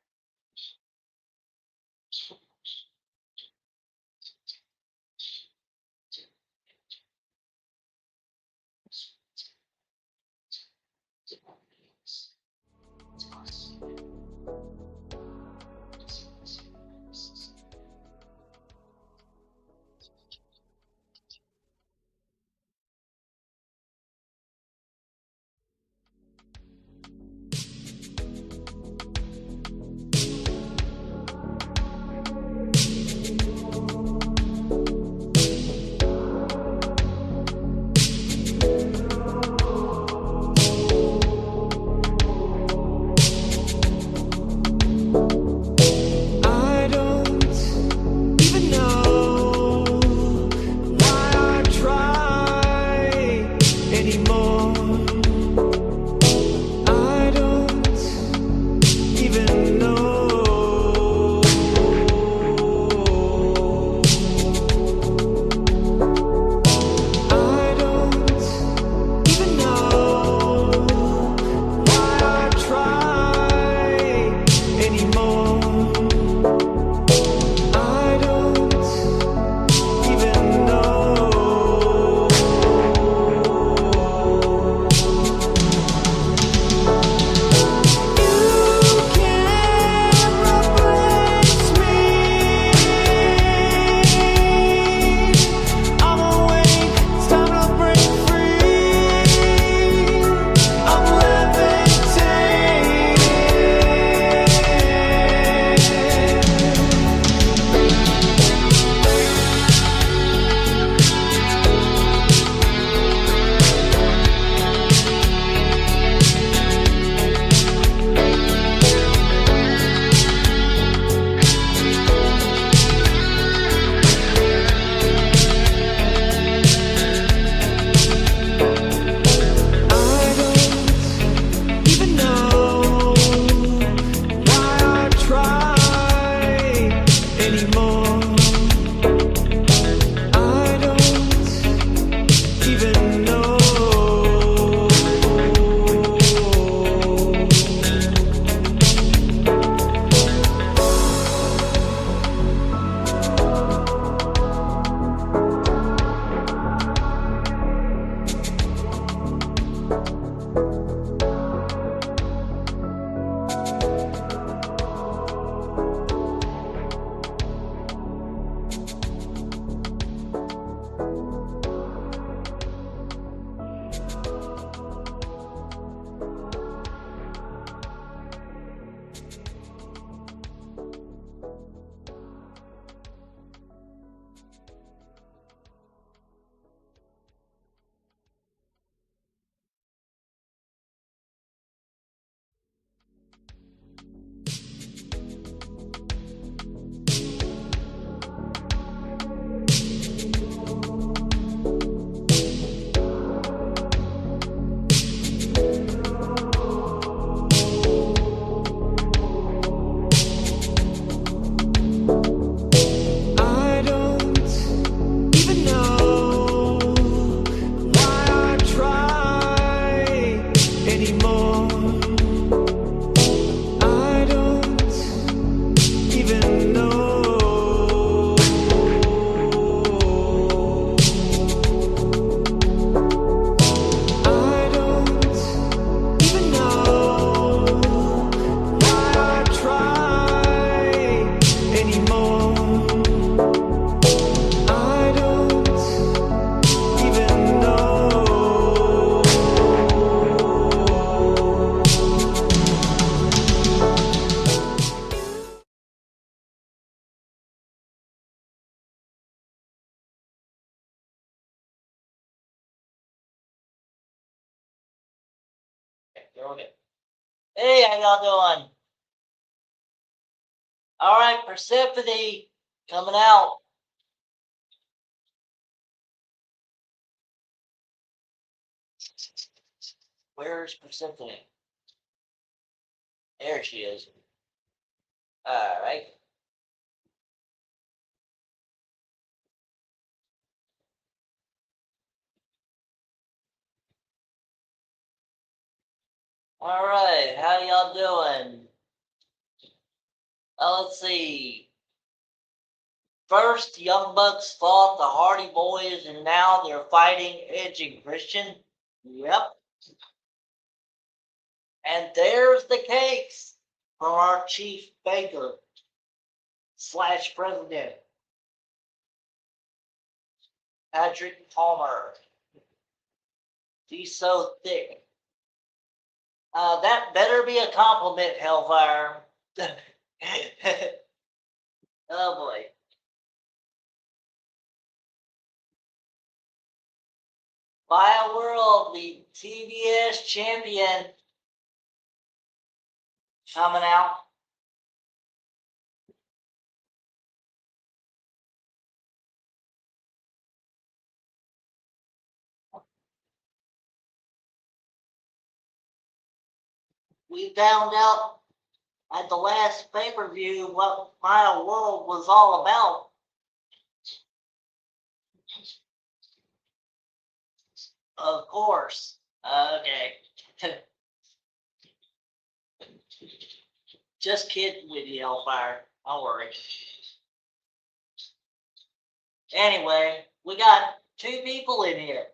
Okay. Hey, how y'all doing? All right, Persephone coming out. Where's Persephone? There she is. All right. All right, how y'all doing? Let's see. First, Young Bucks fought the Hardy Boys, and now they're fighting Edge and Christian. Yep. And there's the cakes from our chief baker / president, Patrick Palmer. He's so thick. That better be a compliment, Hellfire. Oh boy. Bio World, the TBS champion, coming out. We found out at the last pay-per-view what Bio World was all about. Of course. Okay. Just kidding with you, Hellfire. Don't worry. Anyway, we got 2 people in here.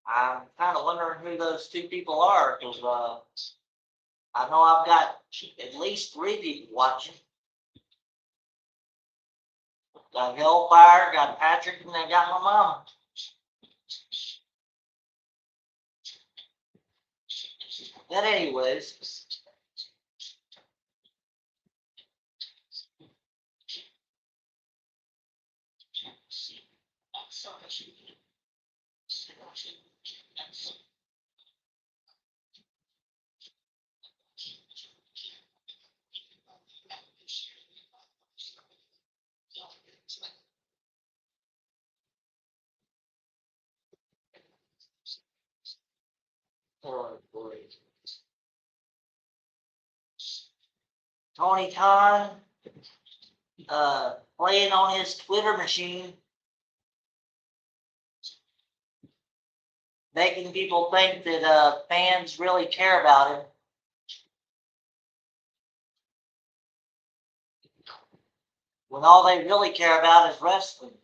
I'm kind of wondering who those 2 people are, because I know I've got at least 3 people watching. Got Hellfire, got Patrick, and I got my mom. But anyways, oh boy. Tony Khan playing on his Twitter machine, making people think that fans really care about him. When all they really care about is wrestling.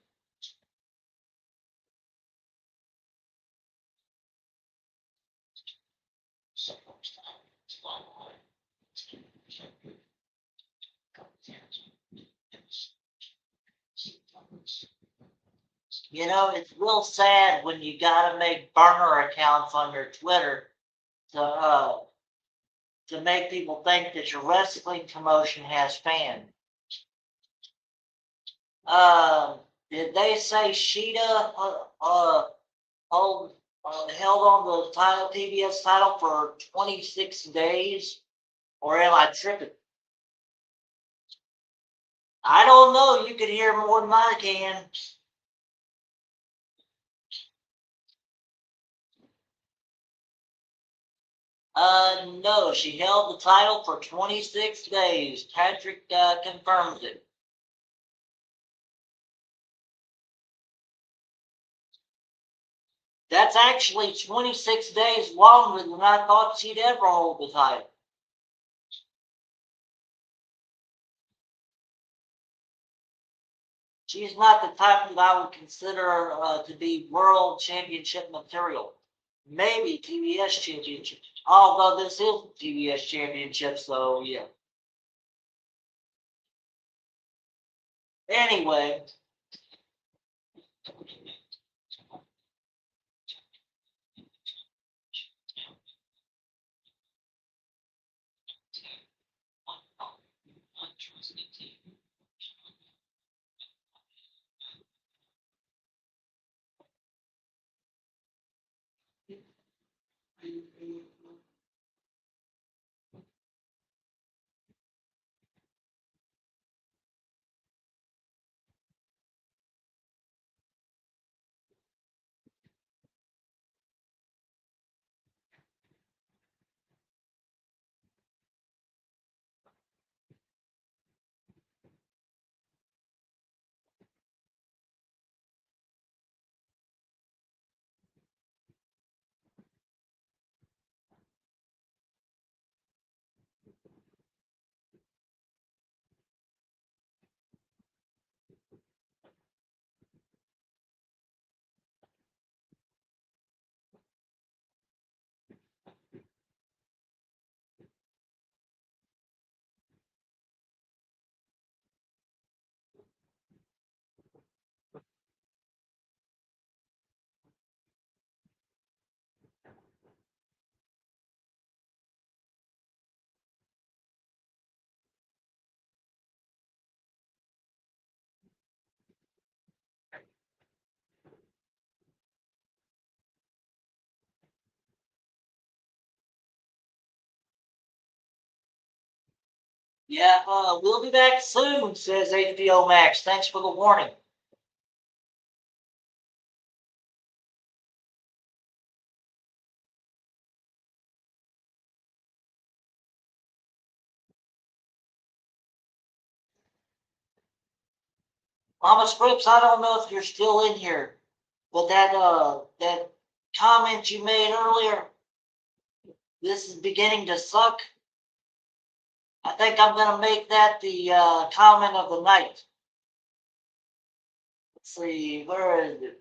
You know, it's real sad when you gotta make burner accounts on your Twitter to make people think that your wrestling promotion has fans. Did they say Sheeta held on the title, TBS title, for 26 days? Or am I tripping? I don't know. You could hear more than I can. No, she held the title for 26 days. Patrick confirms it. That's actually 26 days longer than I thought she'd ever hold the title. She's not the type that I would consider to be world championship material. Maybe TBS championship. Although this is TBS championship, so yeah. Anyway. Yeah, we'll be back soon, says HBO Max. Thanks for the warning. Mama Scripps, I don't know if you're still in here, but that comment you made earlier, this is beginning to suck. I think I'm gonna make that the comment of the night. Let's see, where is it?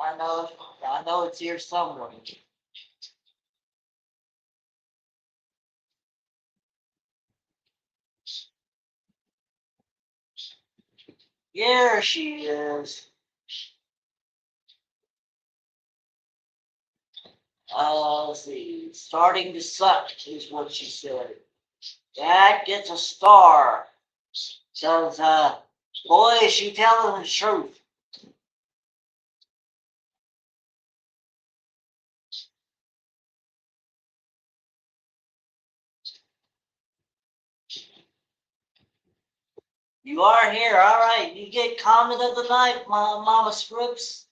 I know it's here somewhere. Here she is. Let's see, starting to suck is what she said. That gets a star. Says, boy, is she telling the truth. You are here, all right. You get comment of the night, Mama Scripps.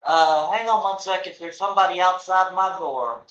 Hang on 1 second. There's somebody outside my door.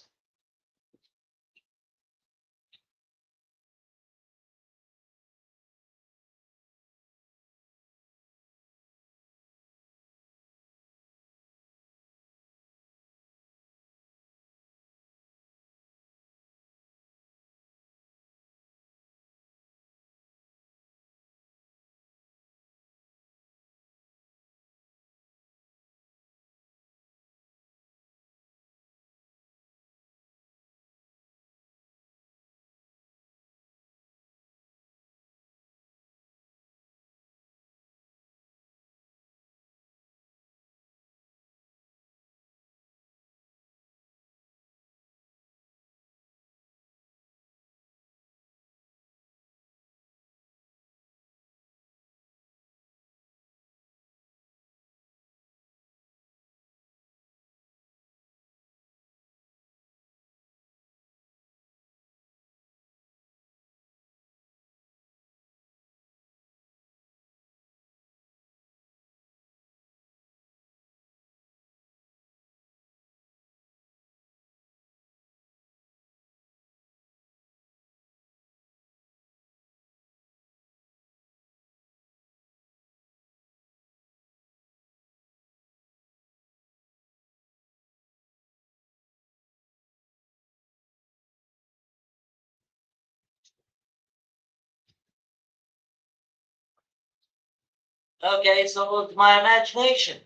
Okay, so it's my imagination.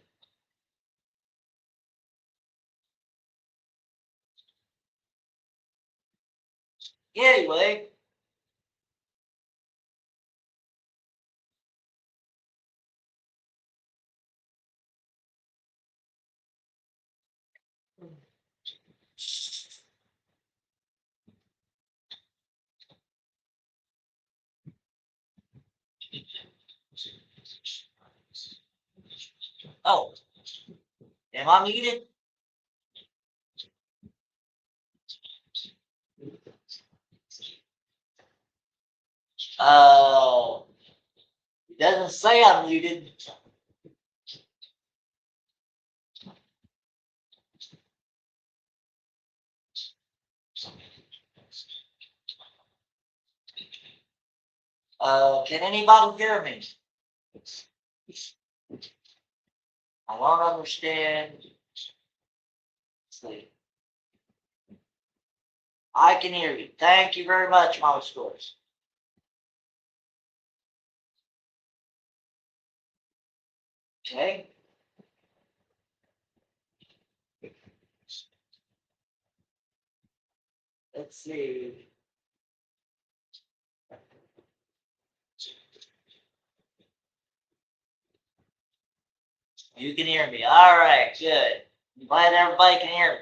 Anyway, oh, am I muted? It doesn't say I'm muted. Can anybody hear me? I don't understand. Let's see. I can hear you. Thank you very much, Mama Scores. Okay. Let's see. You can hear me. All right, good. I'm glad everybody can hear me.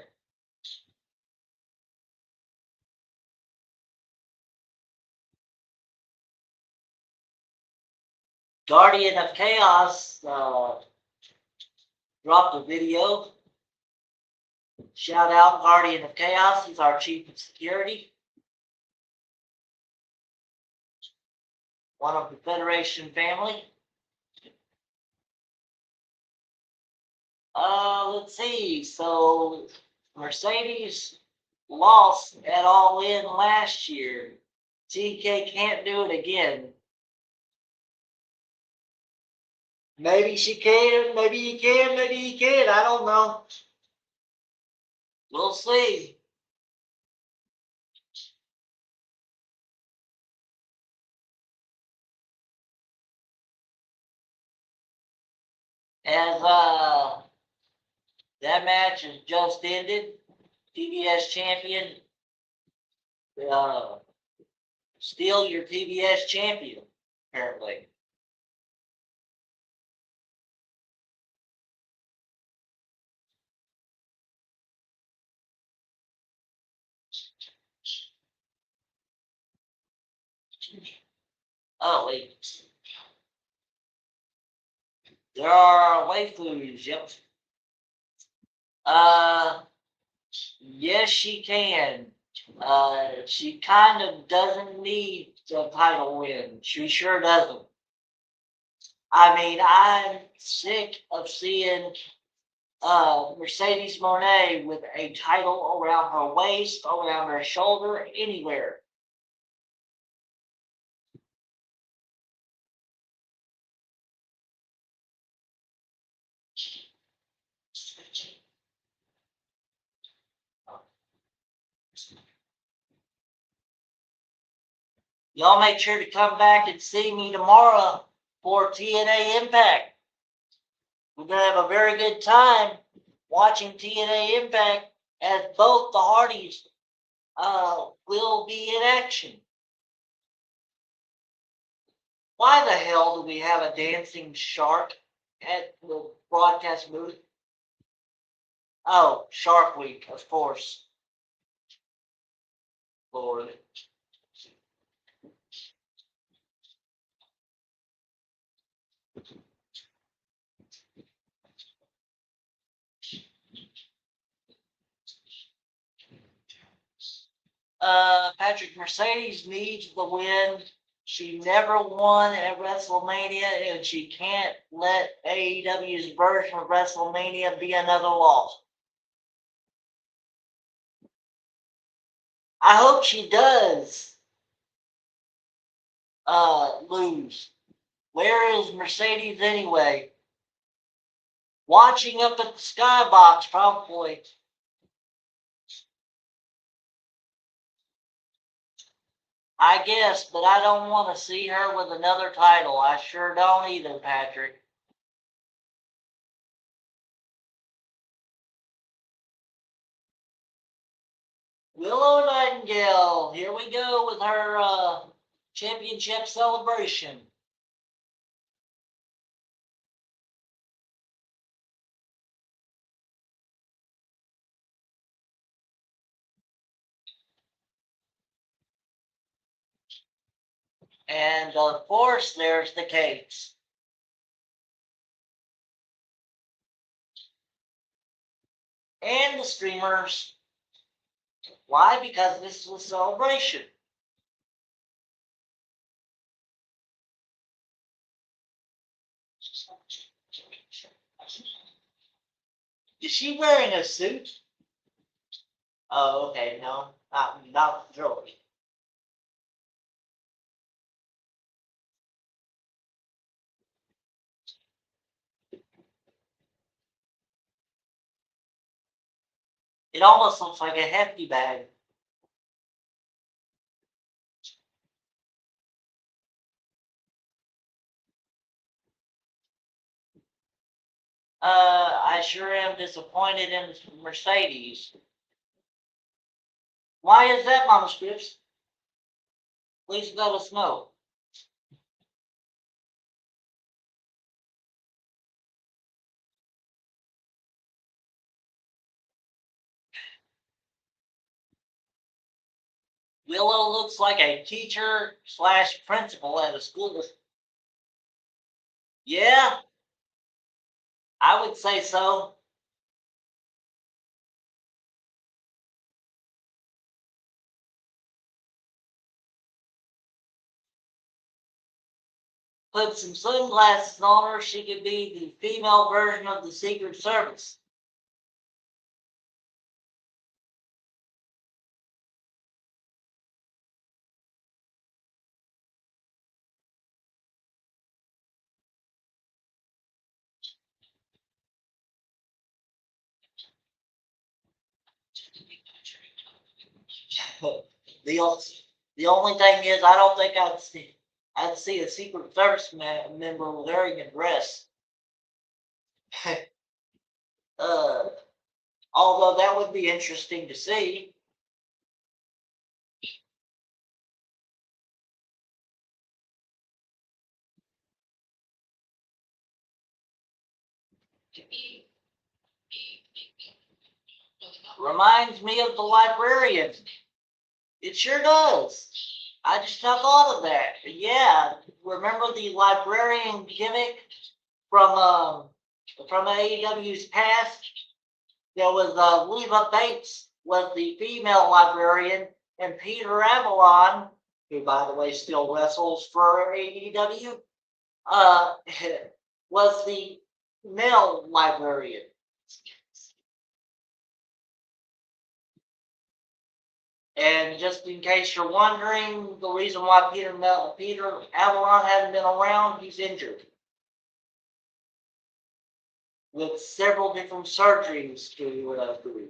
Guardian of Chaos dropped a video. Shout out Guardian of Chaos. He's our chief of security. One of the Federation family. Let's see. So Mercedes lost at All In last year. TK can't do it again. Maybe she can, maybe you can, maybe you can't. I don't know. We'll see. As that match has just ended, PBS champion, still your PBS champion, apparently. Oh, wait. There are waifus, yep. Yes, she can. She kind of doesn't need the title win. She sure doesn't. I mean, I'm sick of seeing Mercedes Moné with a title around her waist, around her shoulder, anywhere. Y'all make sure to come back and see me tomorrow for TNA Impact. We're going to have a very good time watching TNA Impact as both the Hardys will be in action. Why the hell do we have a dancing shark at the broadcast booth? Oh, Shark Week, of course. Lord. Patrick Mercedes needs the win. She never won at WrestleMania, and she can't let AEW's version of WrestleMania be another loss. I hope she does lose. Where is Mercedes anyway? Watching up at the skybox, probably. I guess, but I don't want to see her with another title. I sure don't either, Patrick. Willow Nightingale, here we go with her championship celebration. And of course, there's the cakes. And the streamers. Why? Because this is a celebration. Is she wearing a suit? Oh, okay, no, not really. It almost looks like a hefty bag. I sure am disappointed in Mercedes. Why is that, Mama Scripps? Please let us know. Willow looks like a teacher slash principal at a school. Yeah, I would say so. Put some sunglasses on her, she could be the female version of the Secret Service. the the only thing is, I don't think I'd see a Secret Service member wearing a dress. uh, Although that would be interesting to see. Reminds me of the librarian. It sure does. I just not thought of that. Yeah, remember the librarian gimmick from AEW's past? There was Leva Bates was the female librarian, and Peter Avalon, who by the way still wrestles for AEW, uh, was the male librarian. And just in case you're wondering, the reason why Peter Avalon hasn't been around, he's injured with several different surgeries to do.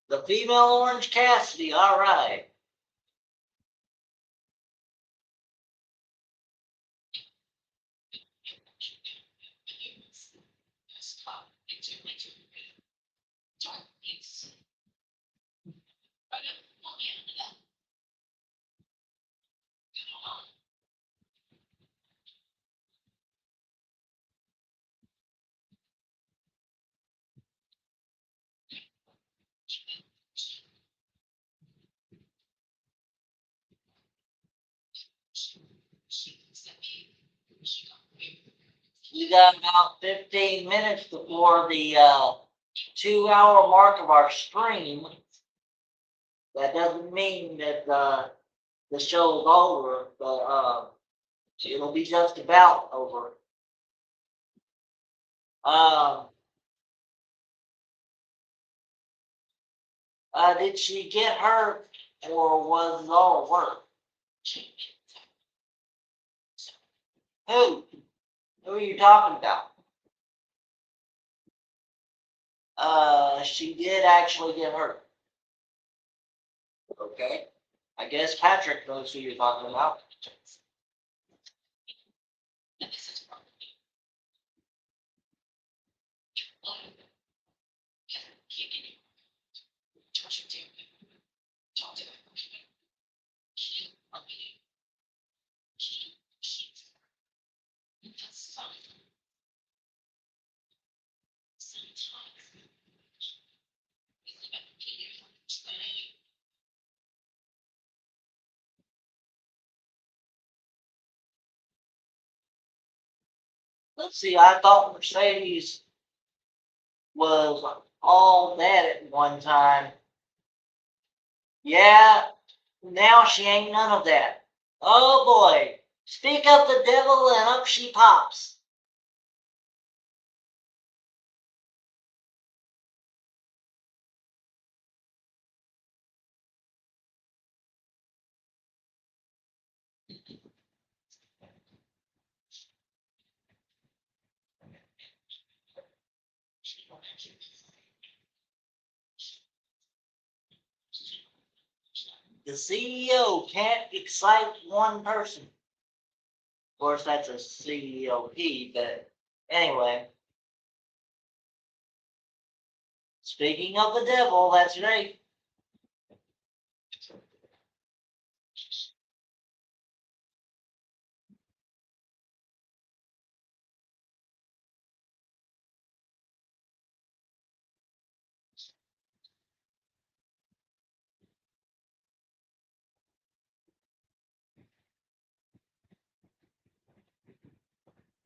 The female Orange Cassidy, all right. We got about 15 minutes before the 2 hour mark of our stream. That doesn't mean that the show is over, but it'll be just about over. Did she get hurt, or was it all work? Who? Who are you talking about? She did actually get hurt. Okay. I guess Patrick knows who you're talking about. Let's see, I thought Mercedes was all that at one time. Yeah, now she ain't none of that. Oh boy, speak of the devil and up she pops. The CEO can't excite one person. Of course, that's a CEOP, but anyway. Speaking of the devil, that's right.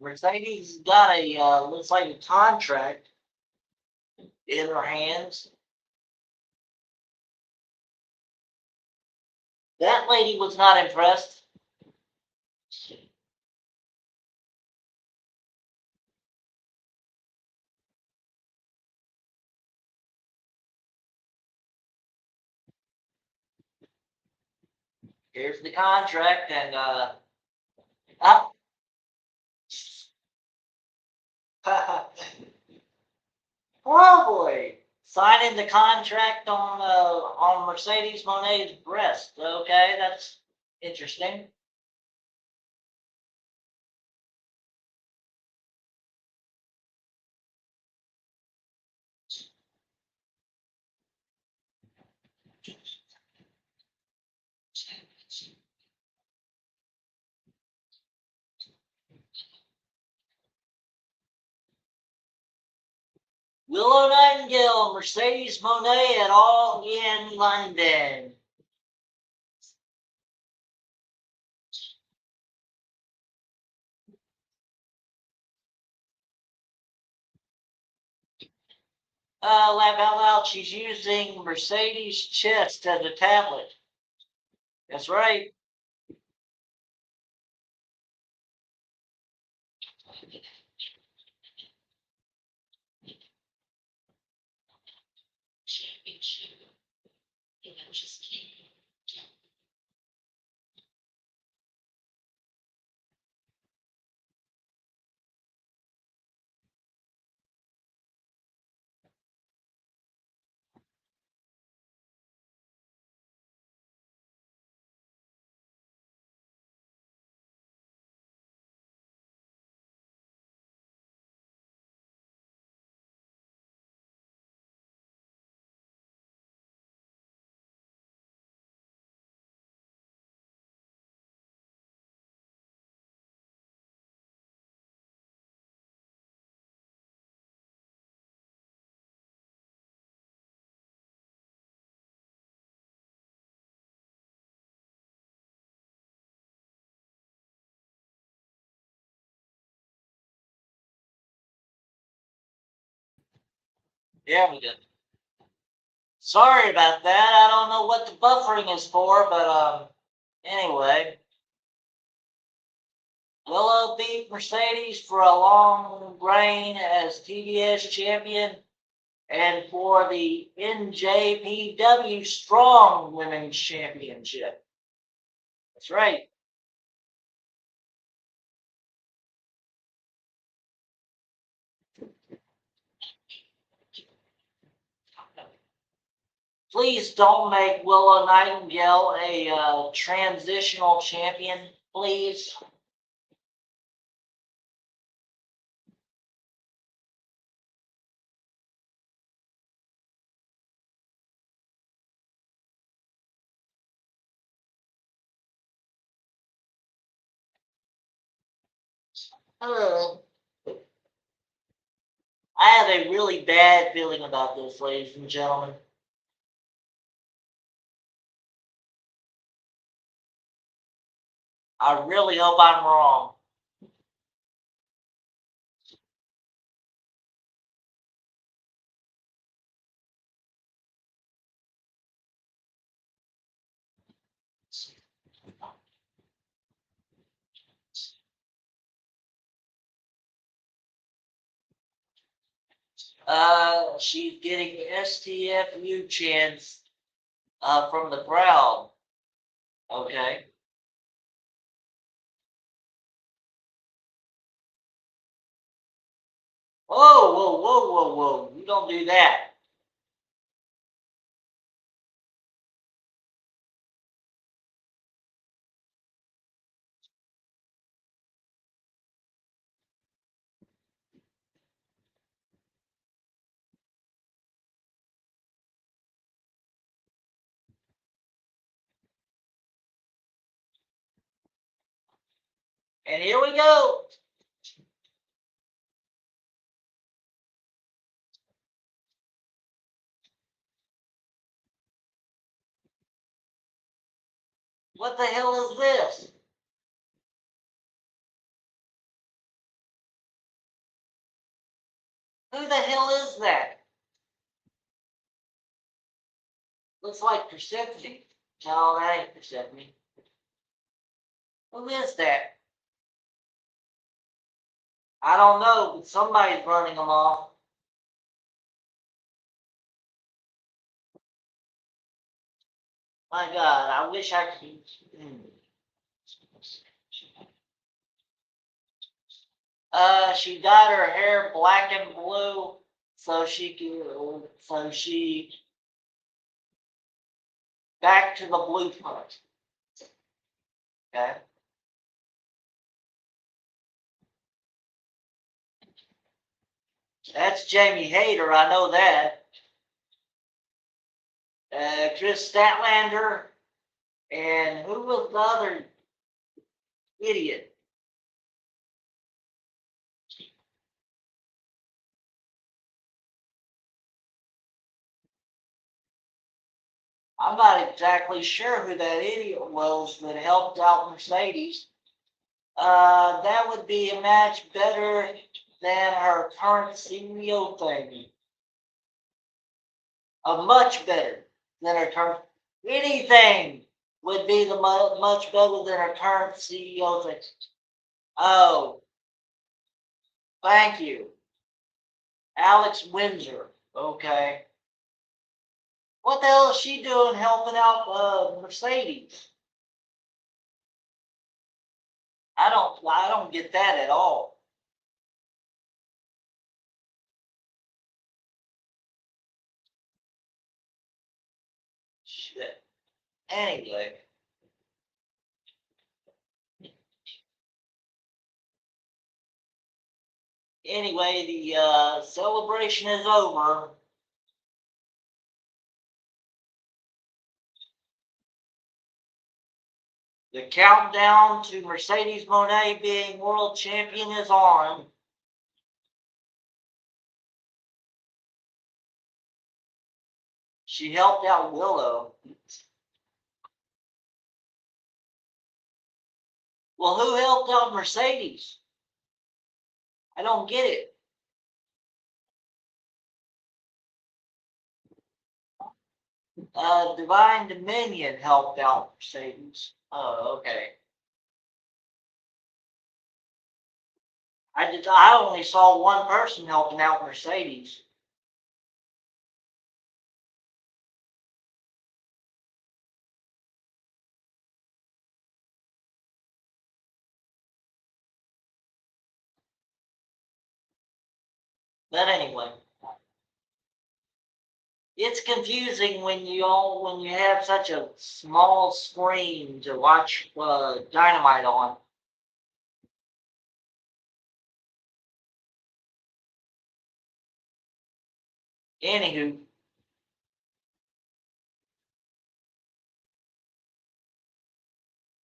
Mercedes got a, looks like a contract in her hands. That lady was not impressed. Here's the contract, and probably signing the contract on Mercedes Monet's breast. Okay, that's interesting. Willow Nightingale, Mercedes Monet et al. In London. Laugh out loud, she's using Mercedes' chest as a tablet. That's right. Yeah, we did. Sorry about that. I don't know what the buffering is for, but anyway. Willow beat Mercedes for a long reign as TBS champion and for the NJPW Strong Women's Championship. That's right. Please don't make Willow Nightingale a transitional champion, please. Hello. I have a really bad feeling about this, ladies and gentlemen. I really hope I'm wrong. She's getting STFU chants from the crowd. Okay. Whoa, whoa, whoa, whoa, whoa. You don't do that. And here we go. What the hell is this? Who the hell is that? Looks like Persephone. No, that ain't Persephone. Who is that? I don't know, but somebody's running them off. My God, I wish I could. She dyed her hair black and blue so she back to the blueprint. Okay. That's Jamie Hayter, I know that. Chris Statlander, and who was the other idiot? I'm not exactly sure who that idiot was that helped out Mercedes. That would be a match better than her current CEO thing. Much better than her current. Anything would be the much better than her current CEO thing. Oh, thank you. Alex Windsor. Okay. What the hell is she doing helping out Mercedes? I don't get that at all. Shit. Anyway. Anyway, the celebration is over. The countdown to Mercedes Moné being world champion is on. She helped out Willow. Well, who helped out Mercedes? I don't get it. Divine Dominion helped out Mercedes. Oh, okay. I only saw one person helping out Mercedes. But anyway, it's confusing when you have such a small screen to watch Dynamite on. Anywho,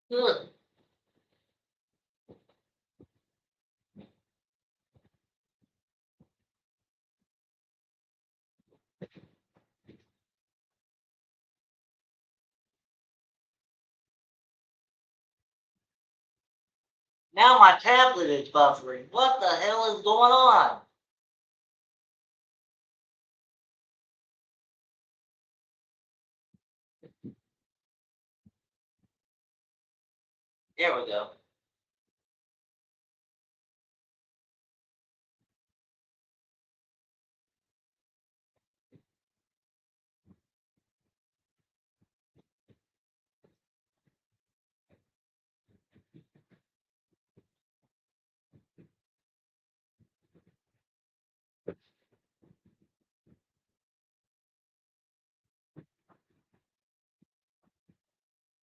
good. Now my tablet is buffering. What the hell is going on? There we go.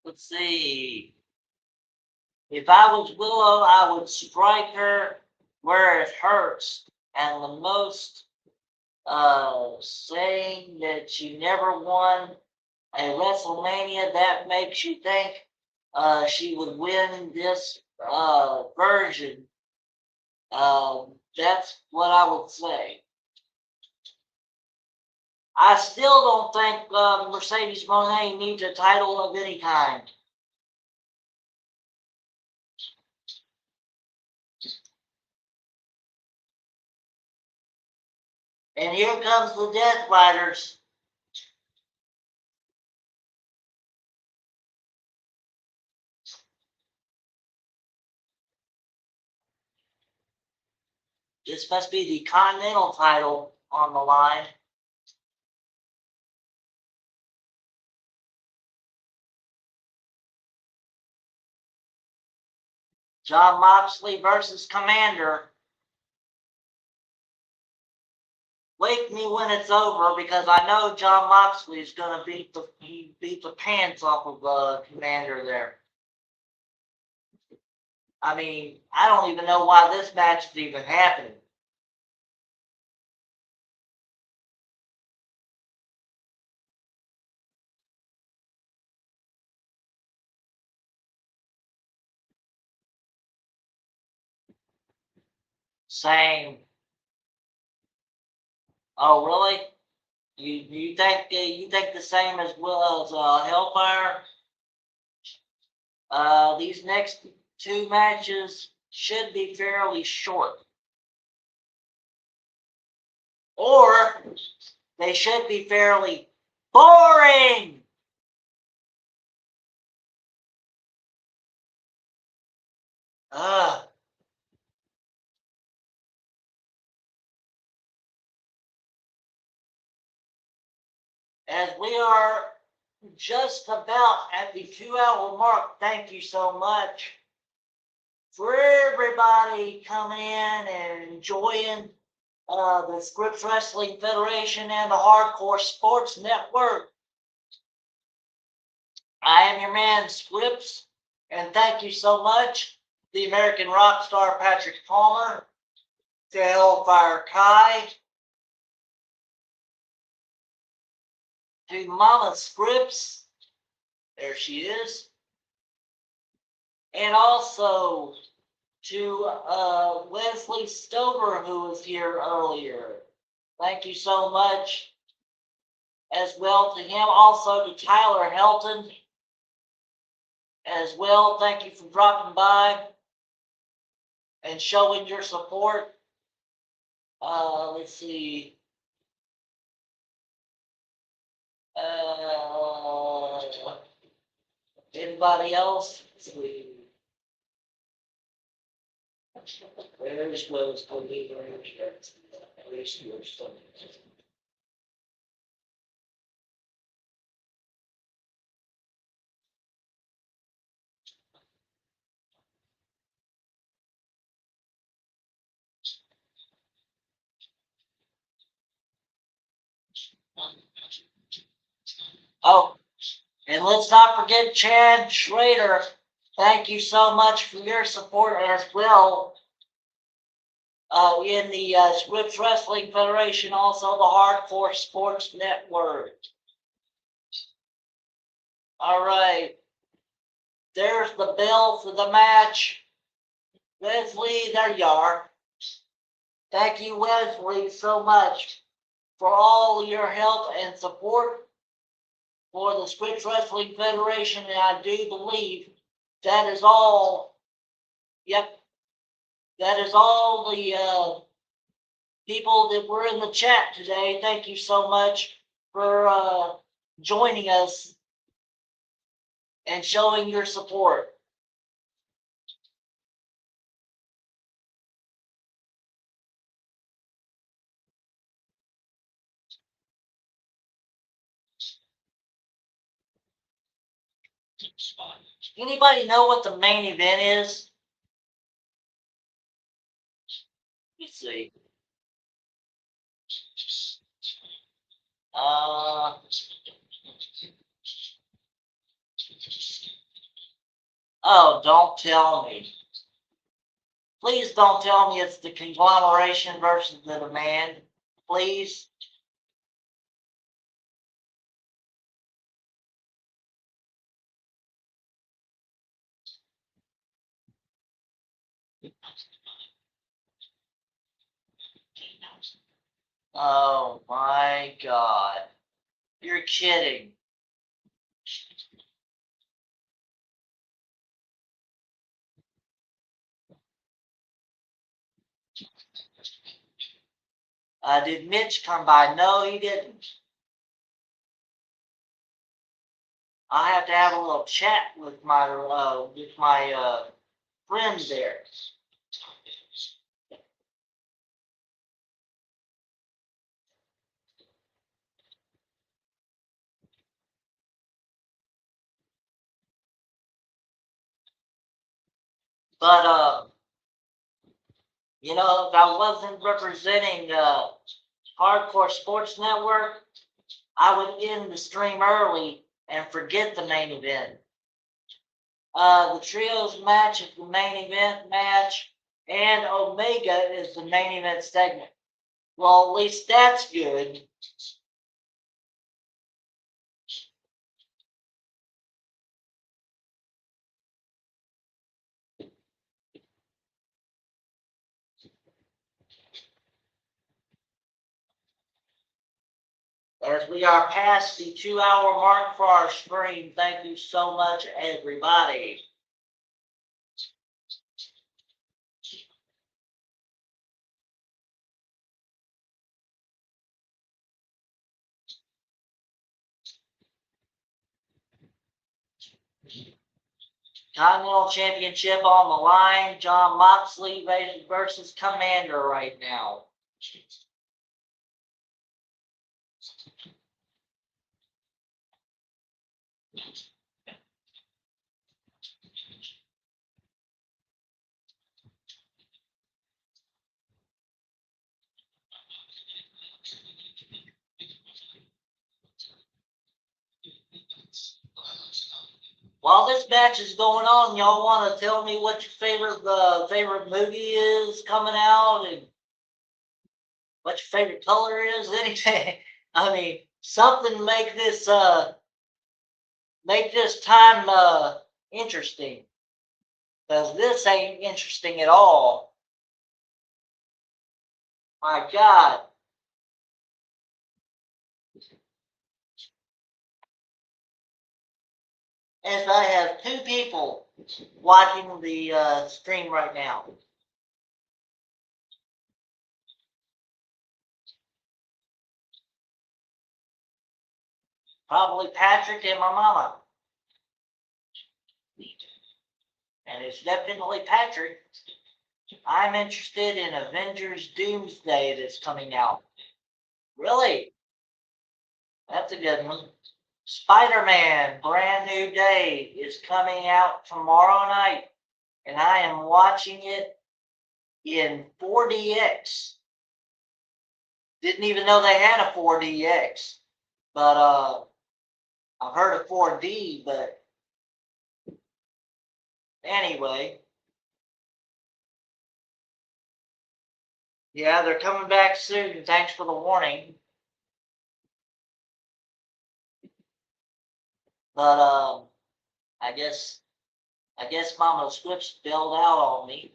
let's see. If I was Willow, I would strike her where it hurts. And the most saying that you never won a WrestleMania, that makes you think she would win this version. That's what I would say. I still don't think Mercedes Moné needs a title of any kind. And here comes the Death Riders. This must be the Continental title on the line. Jon Moxley versus Commander. Wake me when it's over, because I know Jon Moxley is going to beat the pants off of Commander there. I mean, I don't even know why this match is even happening. Same. Oh, really? You think the same as well as Hellfire? These next two matches should be fairly short, or they should be fairly boring. Ugh. As we are just about at the 2-hour mark, thank you so much for everybody coming in and enjoying the Scripps Wrestling Federation and the Hardcore Sports Network. I am your man, Scripps, and thank you so much, the American rock star Patrick Palmer, to Hellfire Kai, to Mama Scripps, there she is, and also to Leslie Stover, who was here earlier. Thank you so much. As well to him, also to Tyler Helton. As well, thank you for dropping by and showing your support. Let's see. Anybody else? There's Will's Cody. There's yours. Oh, and let's not forget Chad Schrader. Thank you so much for your support as well. In the Scripps Wrestling Federation, also the Hardcore Sports Network. All right. There's the bell for the match. Wesley, there you are. Thank you, Wesley, so much for all your help and support for the Scripps Wrestling Federation. And I do believe that is all. Yep. That is all the people that were in the chat today. Thank you so much for joining us and showing your support. Anybody know what the main event is? Let's see. Oh, don't tell me. Please don't tell me it's the conglomeration versus the demand. Please. Oh my God. You're kidding. Did Mitch come by? No, he didn't. I have to have a little chat with my friend there. But you know, if I wasn't representing Hardcore Sports Network, I would end the stream early and forget the main event. The trios match is the main event match, and Omega is the main event segment. Well, at least that's good. As we are past the 2-hour mark for our stream, thank you so much, everybody. Continental Championship on the line. John Moxley versus Commander right now. While this match is going on, y'all want to tell me what your favorite movie is coming out, and what your favorite color is? Anything? I mean, something to make this time interesting. Because this ain't interesting at all. My God. As I have 2 people watching the stream right now. Probably Patrick and my mama. And it's definitely Patrick. I'm interested in Avengers Doomsday that's coming out. Really? That's a good one. Spider-Man Brand New Day is coming out tomorrow night. And I am watching it in 4DX. Didn't even know they had a 4DX. But I've heard of 4D, but anyway. Yeah, they're coming back soon. Thanks for the warning. But I guess Mama Swift's bailed out on me.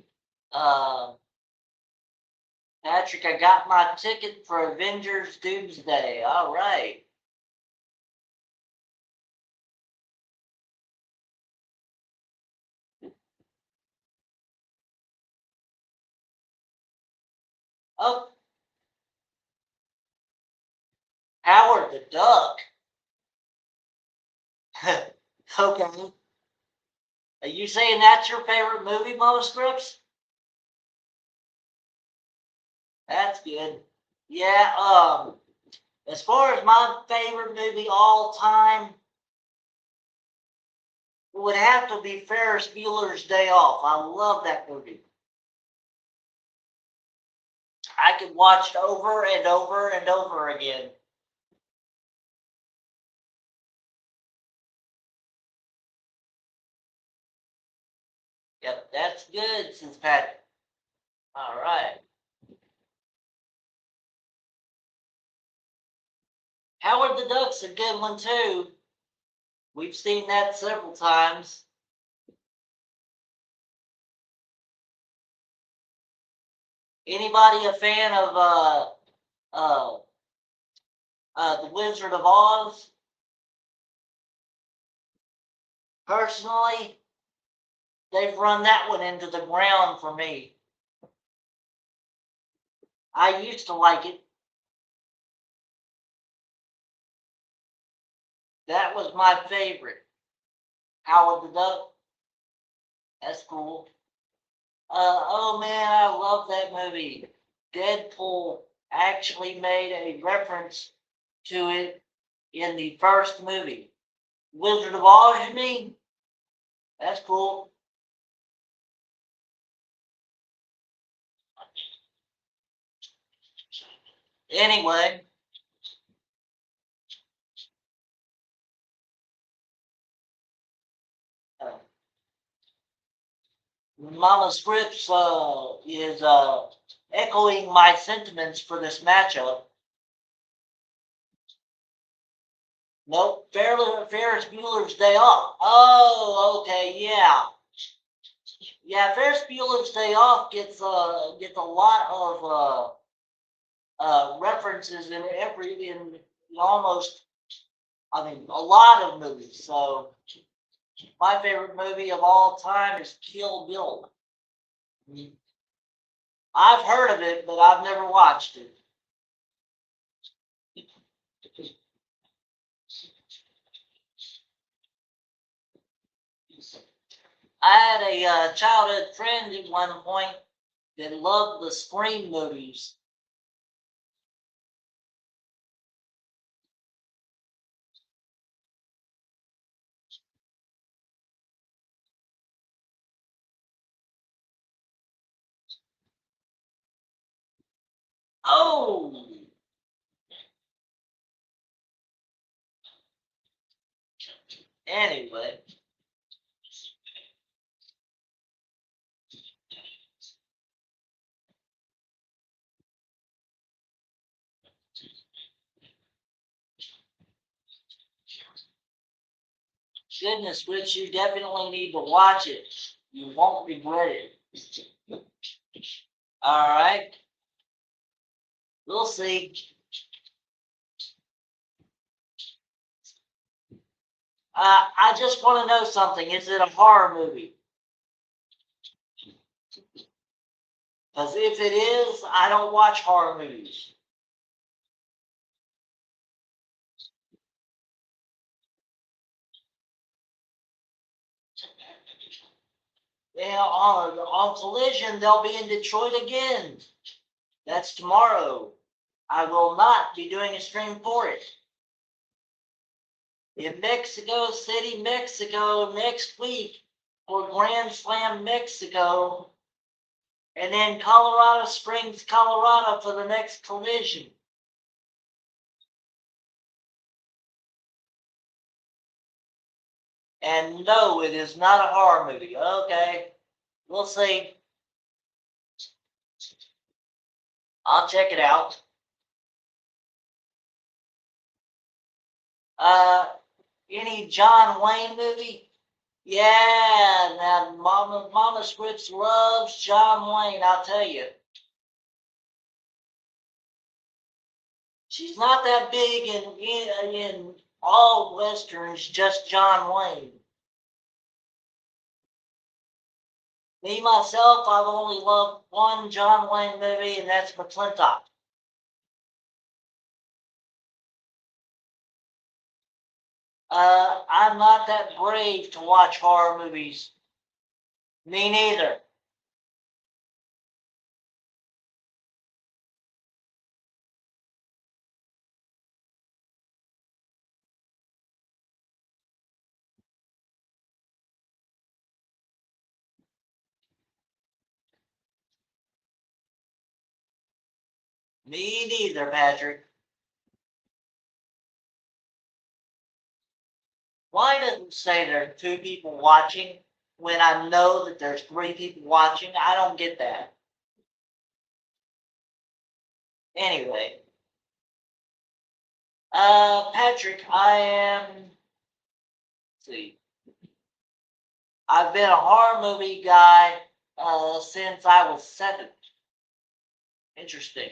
Patrick, I got my ticket for Avengers Doomsday. All right. Oh, Howard the Duck. Okay. Are you saying that's your favorite movie, Mama Scripts? That's good. Yeah, as far as my favorite movie all time, it would have to be Ferris Bueller's Day Off. I love that movie. I could watch it over and over and over again. Yep, that's good, since Patrick. All right. Howard the Duck's a good one too. We've seen that several times. Anybody a fan of The Wizard of Oz? Personally, they've run that one into the ground for me. I used to like it. That was my favorite. Howard the Duck. That's cool. Oh man, I love that movie. Deadpool actually made a reference to it in the first movie. Wizard of Oz, you mean? That's cool. Anyway, uh, Mama Scripps is echoing my sentiments for this matchup. Nope, Ferris Bueller's Day Off. Oh, okay, yeah. Yeah, Ferris Bueller's Day Off gets a lot of references in almost, I mean, a lot of movies. So my favorite movie of all time is Kill Bill. I've heard of it, but I've never watched it. I had a childhood friend at one point that loved the Scream movies. Oh, anyway. Goodness, which you definitely need to watch it. You won't regret it. All right. We'll see. I just want to know something. Is it a horror movie? Because if it is, I don't watch horror movies. Yeah, on Collision, they'll be in Detroit again. That's tomorrow. I will not be doing a stream for it. In Mexico City, Mexico next week for Grand Slam Mexico. And then Colorado Springs, Colorado for the next Collision. And no, it is not a horror movie. Okay, we'll see. I'll check it out. Uh, any John Wayne movie? Yeah, now Mama Scripps loves John Wayne, I'll tell you. She's not that big in all westerns, just John Wayne. Me, myself, I've only loved one John Wayne movie, and that's McClintock. I'm not that brave to watch horror movies. Me neither. Me neither, Patrick. Why doesn't it say there are two people watching? when I know that there's 3 people watching. I don't get that. Anyway. Patrick, let's see. I've been a horror movie guy since I was 7. Interesting.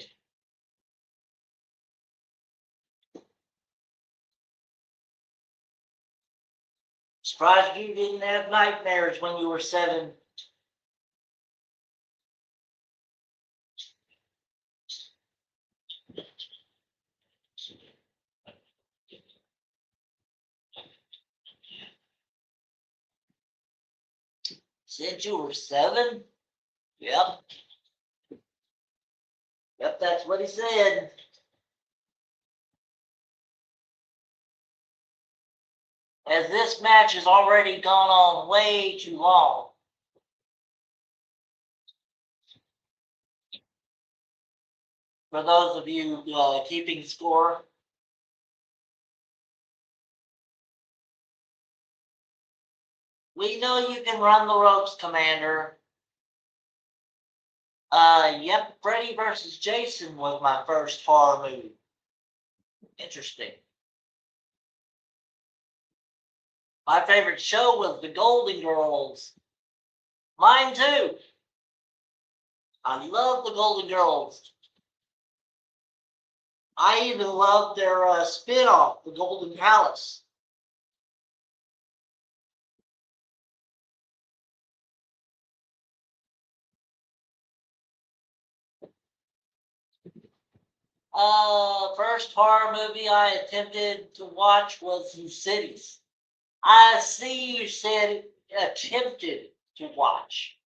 Surprised you didn't have nightmares when you were 7. Since you were 7? Yep. Yep, that's what he said. As this match has already gone on way too long. For those of you keeping score. We know you can run the ropes, Commander. Yep, Freddy versus Jason was my first horror movie. Interesting. My favorite show was The Golden Girls. Mine too. I love The Golden Girls. I even loved their spin-off, The Golden Palace. First horror movie I attempted to watch was Cities. I see you said attempted to watch.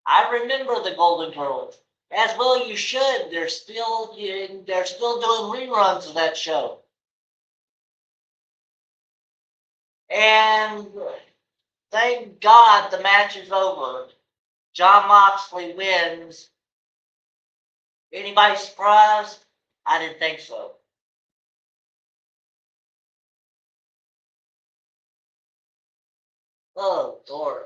I remember the Golden Girls. As well you should. They're still doing reruns of that show. And thank God the match is over. Jon Moxley wins. Anybody surprised? I didn't think so. Oh, Lord.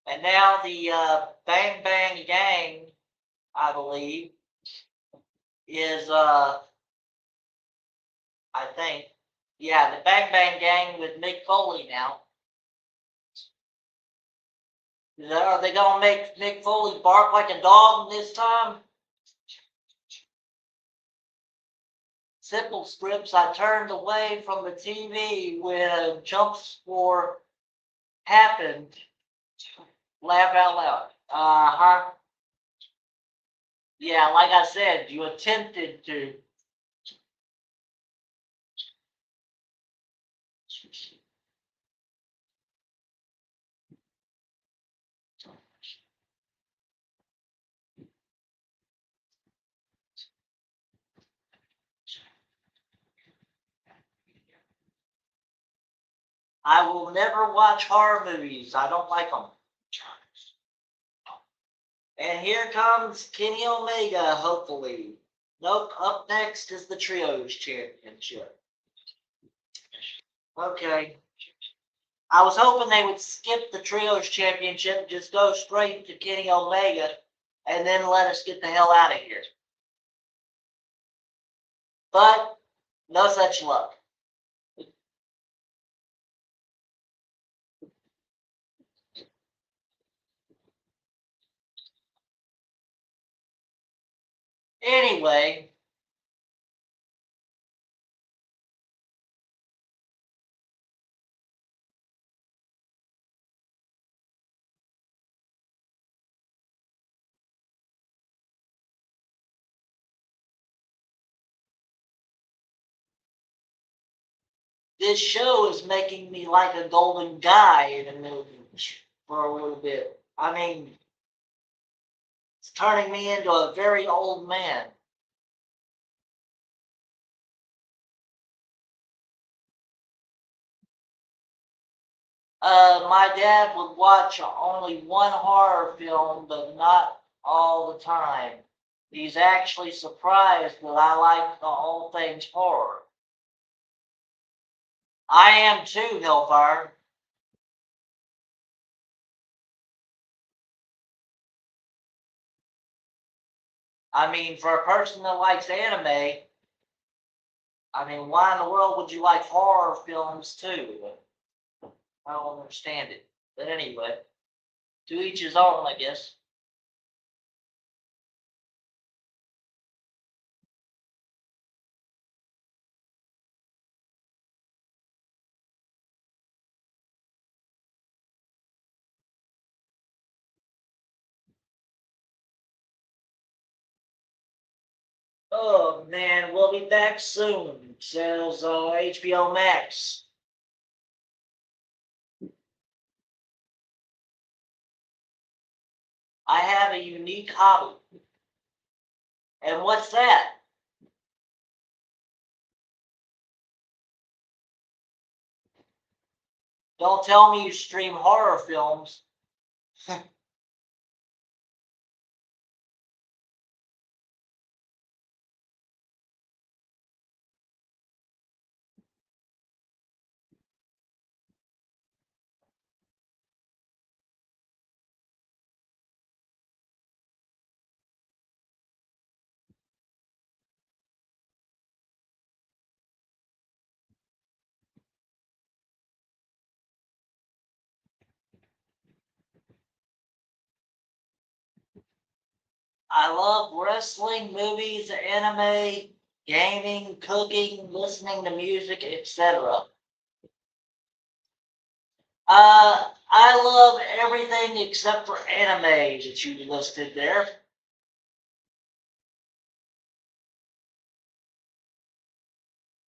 And now the Bang Bang Gang, I believe, is, I think, yeah, the Bang Bang Gang with Mick Foley now. Are they going to make Mick Foley bark like a dog this time? Simple Scripts, I turned away from the TV when a jump score happened. Laugh out loud. Uh-huh. Yeah, like I said, you attempted to. I will never watch horror movies. I don't like them. And here comes Kenny Omega, hopefully. Nope, up next is the Trios Championship. Okay. I was hoping they would skip the Trios Championship and just go straight to Kenny Omega and then let us get the hell out of here. But no such luck. Anyway, this show is making me like a golden guy in a movie for a little bit. I mean, it's turning me into a very old man. My dad would watch only one horror film, but not all the time. He's actually surprised that I like all things horror. I am too, Hellfire. I mean, for a person that likes anime, I mean, why in the world would you like horror films too? I don't understand it. But anyway, to each his own, I guess. Oh man, we'll be back soon, says HBO Max. I have a unique hobby. And what's that? Don't tell me you stream horror films. I love wrestling, movies, anime, gaming, cooking, listening to music, etc. I love everything except for anime that you listed there.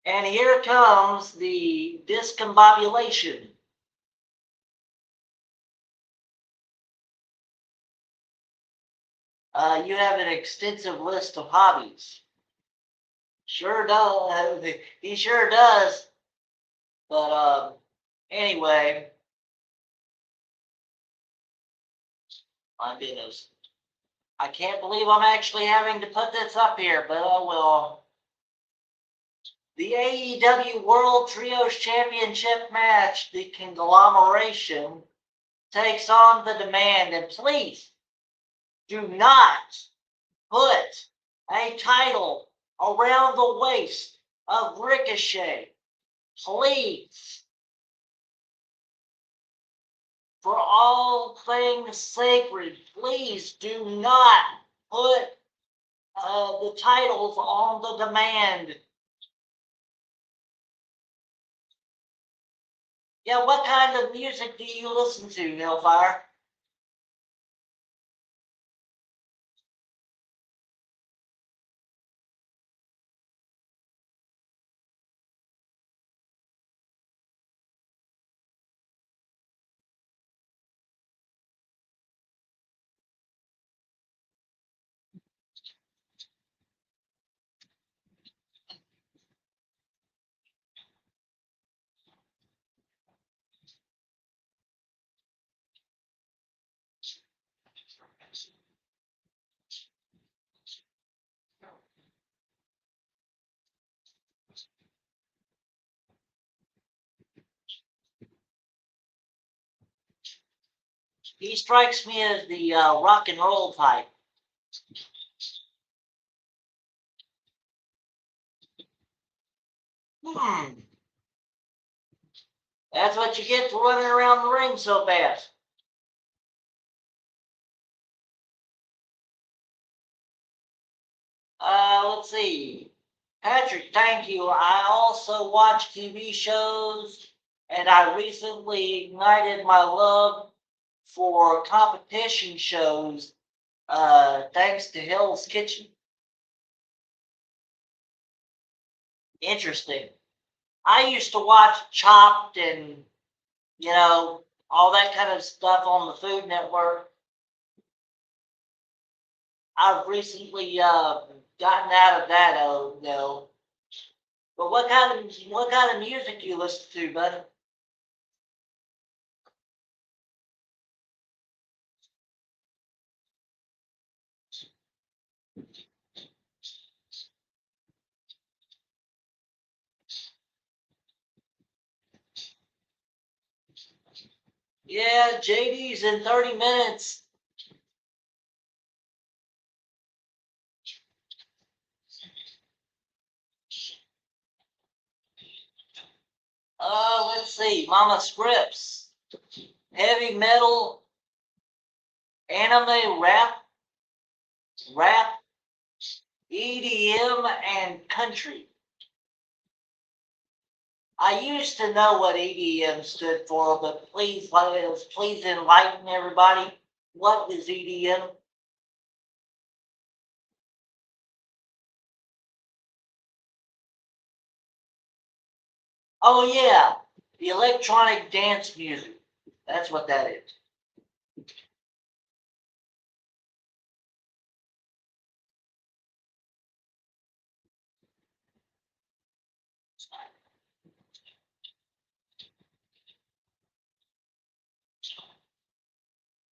And here comes the discombobulation. You have an extensive list of hobbies. Sure does. He sure does. But anyway, my goodness. I can't believe I'm actually having to put this up here, but oh well. The AEW World Trios Championship match, the Conglomeration, takes on the Demand. And please do not put a title around the waist of Ricochet. Please. For all things sacred, please do not put the titles on the Demand. Yeah, what kind of music do you listen to, Hellfire? He strikes me as the rock and roll type. Hmm. That's what you get for running around the ring so fast. Let's see. Patrick, thank you. I also watch TV shows, and I recently ignited my love for competition shows thanks to Hell's Kitchen. Interesting. I used to watch Chopped and, all that kind of stuff on the Food Network. I've recently gotten out of that, no. But what kind of music do you listen to, buddy? Yeah, JD's in 30 minutes. Let's see. Mama Scripts. Heavy metal, anime, rap, EDM, and country. I used to know what EDM stood for, but please enlighten everybody. What is EDM? Oh yeah, the electronic dance music. That's what that is.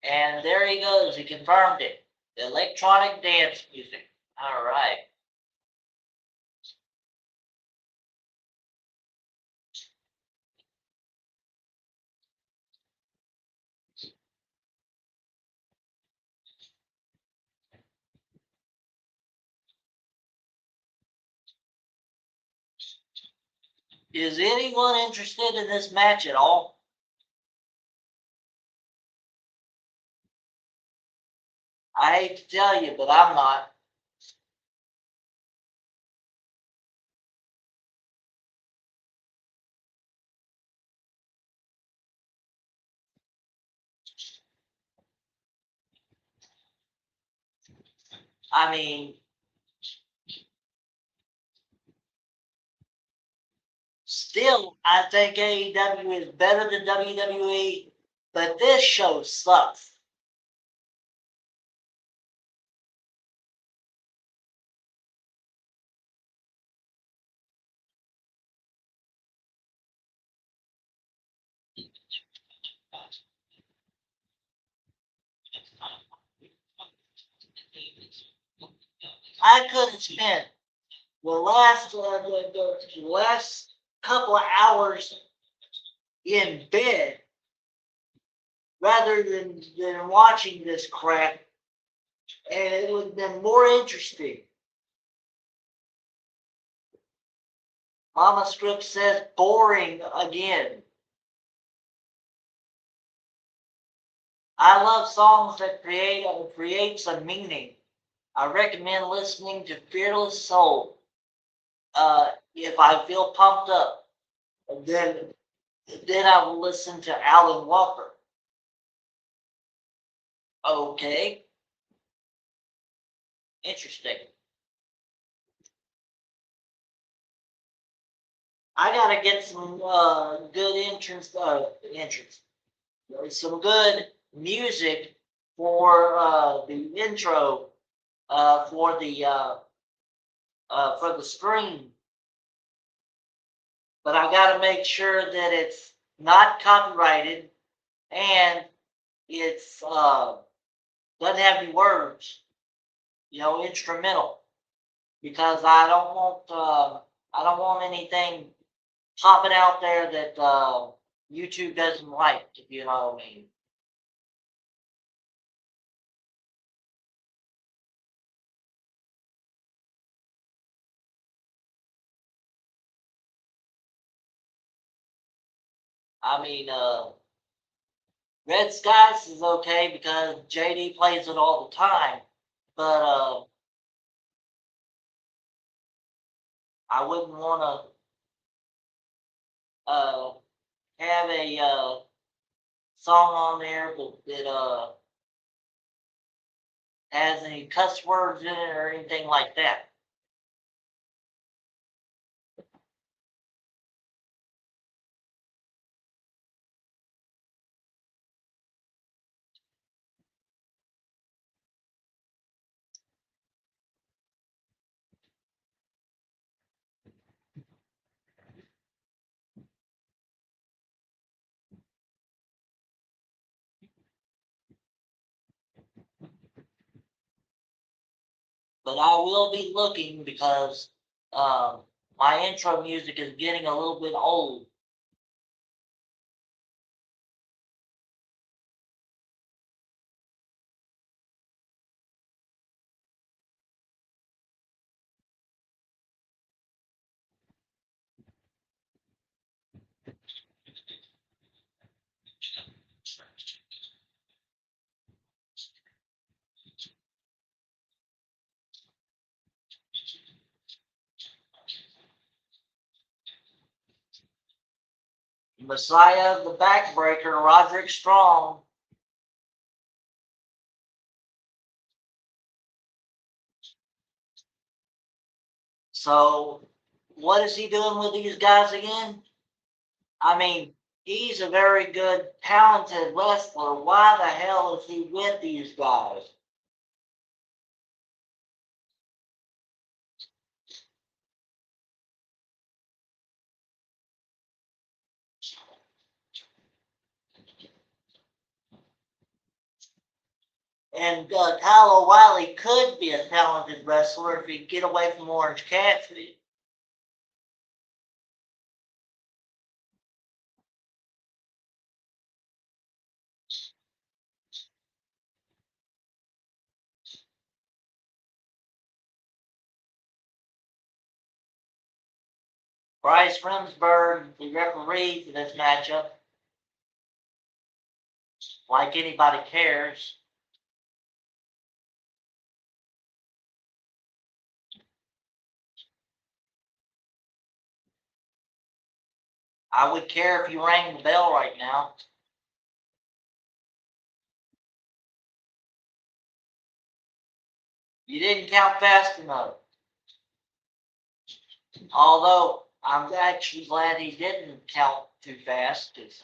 And there he goes. He confirmed it. The electronic dance music. All right. Is anyone interested in this match at all? I hate to tell you, but I'm not. I mean, still, I think AEW is better than WWE, but this show sucks. I could have spent the last couple of hours in bed rather than watching this crap, and it would have been more interesting. Mama Script says boring again. I love songs that create some meaning. I recommend listening to Fearless Soul. If I feel pumped up, then I will listen to Alan Walker. Okay, interesting. I gotta get some good entrance, some good music for the intro for the stream. But I gotta make sure that it's not copyrighted and it's doesn't have any words, instrumental, because I don't want anything popping out there that YouTube doesn't like, if you know what I mean. I mean, Red Skies is okay because JD plays it all the time, but I wouldn't want to have a song on there that has any cuss words in it or anything like that. But I will be looking because my intro music is getting a little bit old. Messiah the Backbreaker, Roderick Strong. So, what is he doing with these guys again? I mean, he's a very good, talented wrestler. Why the hell is he with these guys? And Kyle O'Reilly could be a talented wrestler if he'd get away from Orange Cassidy. Bryce Remsburg, the referee for this matchup, like anybody cares. I would care if you rang the bell right now. You didn't count fast enough. Although, I'm actually glad he didn't count too fast, because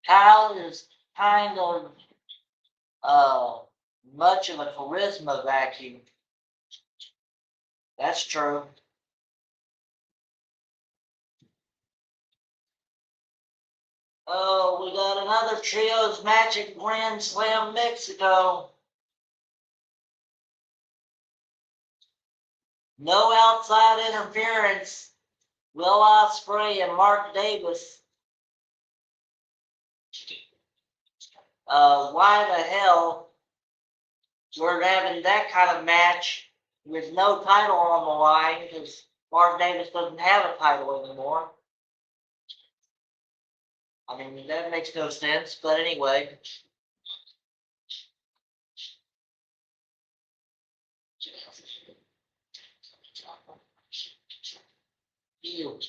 Kyle is kind of much of a charisma vacuum. That's true. Oh, we got another trios match at Grand Slam Mexico. No outside interference. Will Ospreay and Mark Davis. Why the hell we're having that kind of match with no title on the line, because Mark Davis doesn't have a title anymore. I mean, that makes no sense, but anyway. Ew.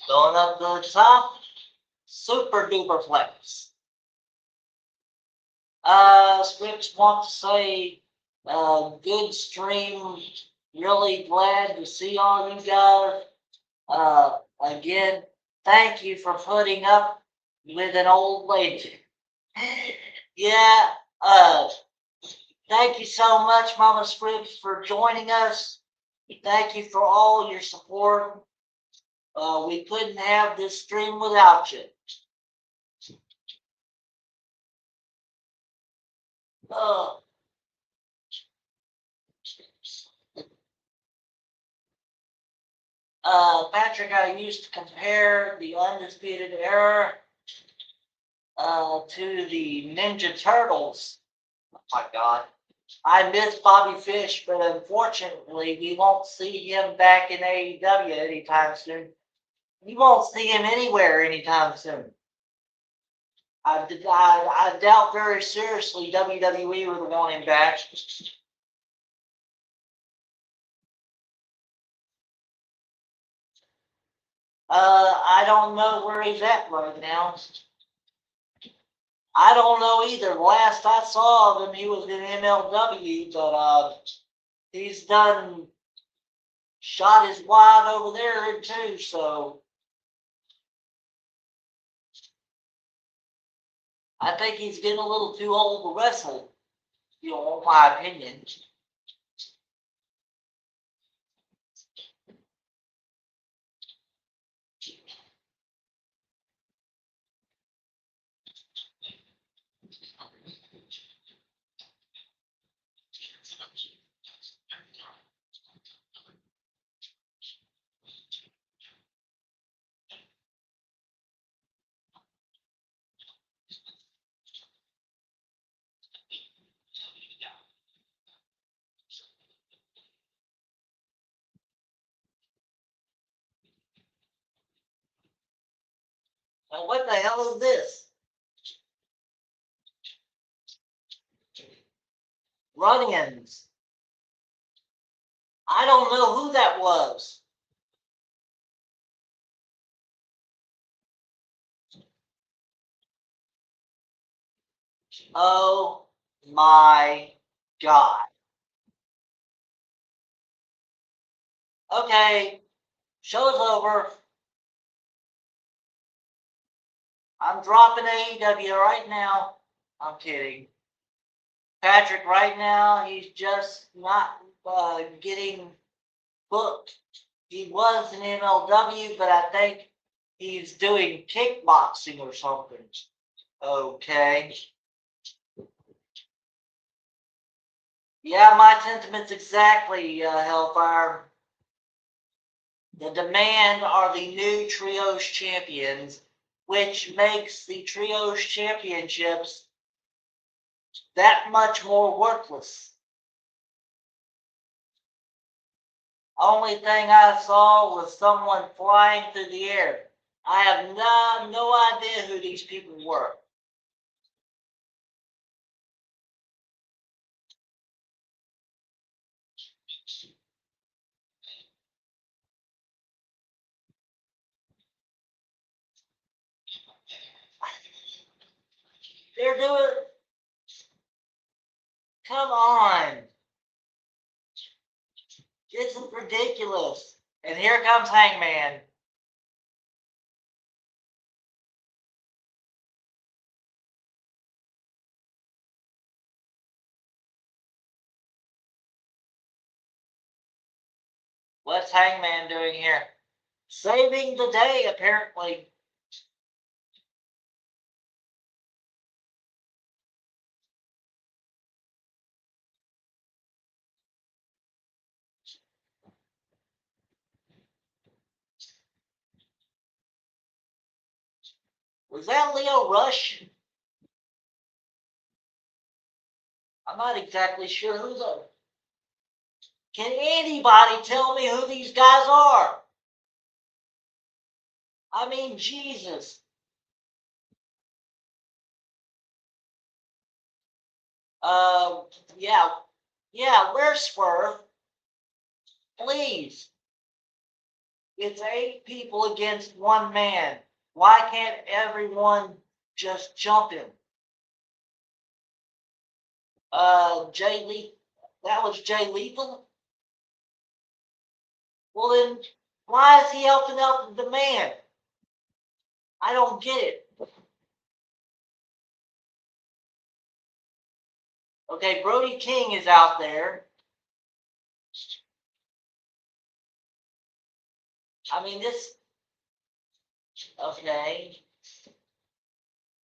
Going up to the top, super duper flex. Scripts want to say, good stream. Really glad to see all you guys. Again, thank you for putting up with an old lady. Yeah, thank you so much, Mama Scripts, for joining us. Thank you for all your support. We couldn't have this stream without you. Patrick, I used to compare the Undisputed Era to the Ninja Turtles. Oh my God. I miss Bobby Fish, but unfortunately, we won't see him back in AEW anytime soon. You won't see him anywhere anytime soon. I doubt very seriously WWE would want him back. I don't know where he's at right now. I don't know either. Last I saw of him, he was in MLW, but he's done shot his wad over there too, so I think he's getting a little too old to wrestle, you know, in my opinion. Now, what the hell is this? Run-ins. I don't know who that was. Oh my God. Okay, show's over. I'm dropping AEW right now. I'm kidding. Patrick, right now, he's just not getting booked. He was in MLW, but I think he's doing kickboxing or something. Okay. Yeah, my sentiments exactly, Hellfire. The Demand are the new Trios champions, which makes the Trios championships that much more worthless. Only thing I saw was someone flying through the air. I have no idea who these people were. They're doing. Come on. This is ridiculous. And here comes Hangman. What's Hangman doing here? Saving the day, apparently. Was that Leo Rush? I'm not exactly sure who the. Can anybody tell me who these guys are? I mean, Jesus. Uh, yeah, where's Swerve? Please. It's 8 people against 1 man. Why can't everyone just jump him? Jay Lethal. That was Jay Lethal? Well then, why is he helping out the man? I don't get it. Okay, Brody King is out there. I mean, this. Okay.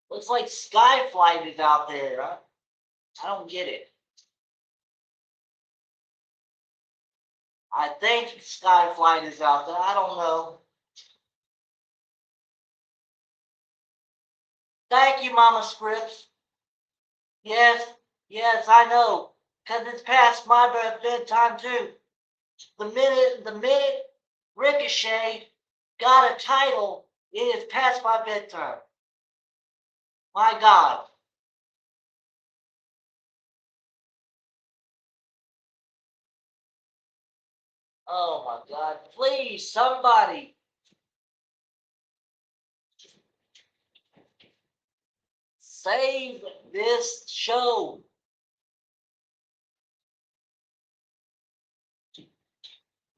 Looks like Skyflight is out there. I don't get it. I think Skyflight is out there. I don't know. Thank you, Mama Scripps. Yes, I know. Because it's past my bedtime, too. The minute Ricochet got a title, it is past my bedtime. My God. Oh my God. Please, somebody. Save this show.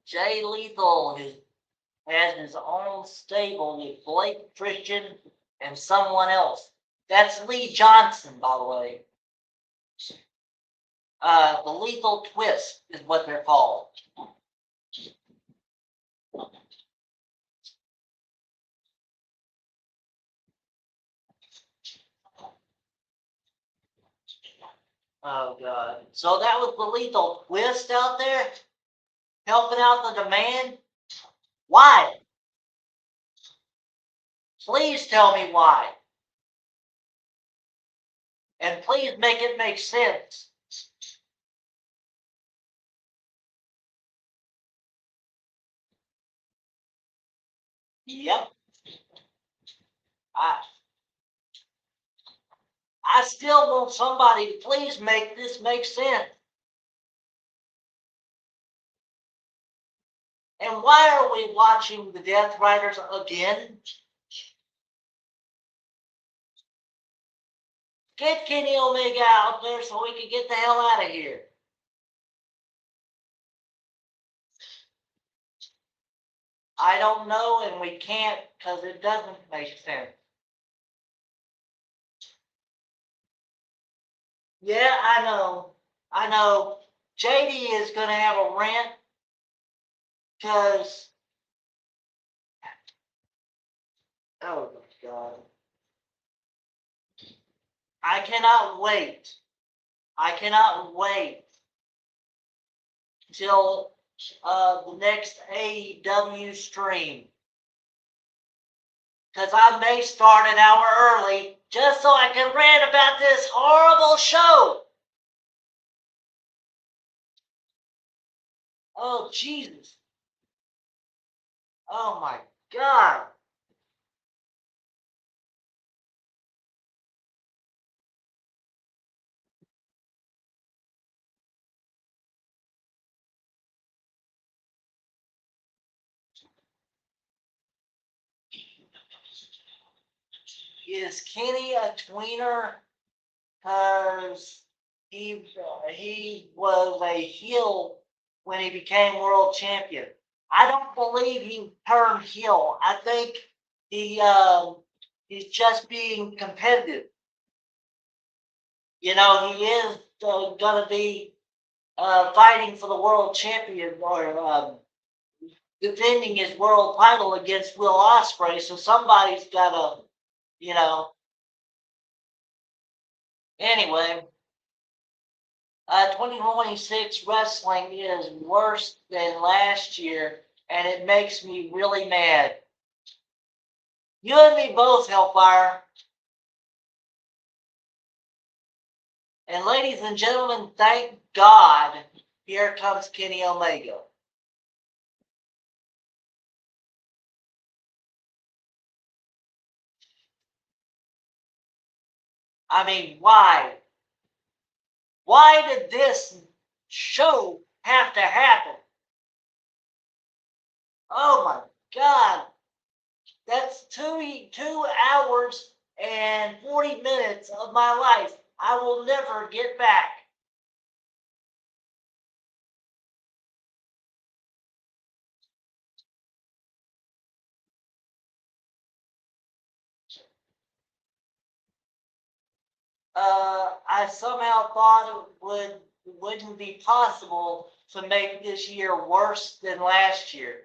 Jay Lethal has his own stable with Blake Christian and someone else. That's Lee Johnson, by the way. The Lethal Twist is what they're called. Oh God. So that was the Lethal Twist out there? Helping out the Demand? Why? Please tell me why. And please make it make sense. Yep. I still want somebody to please make this make sense. And why are we watching the Death Riders again? Get Kenny Omega out there so we can get the hell out of here. I don't know, and we can't because it doesn't make sense. Yeah, I know. I know. JD is going to have a rant because, oh my God. I cannot wait. I cannot wait till the next AEW stream. Because I may start an hour early just so I can rant about this horrible show. Oh, Jesus. Oh, my God. Is Kenny a tweener? Because he was a heel when he became world champion. I don't believe he turned heel. I think he's just being competitive. You know, he is going to be fighting for the world champion or defending his world title against Will Ospreay. So somebody's got to, you know. Anyway, 2026 wrestling is worse than last year, and it makes me really mad. You and me both, Hellfire. And ladies and gentlemen, thank God, here comes Kenny Omega. I mean, why? Why did this show have to happen? Oh my God. That's 2 hours and 40 minutes of my life I will never get back. I somehow thought wouldn't be possible to make this year worse than last year.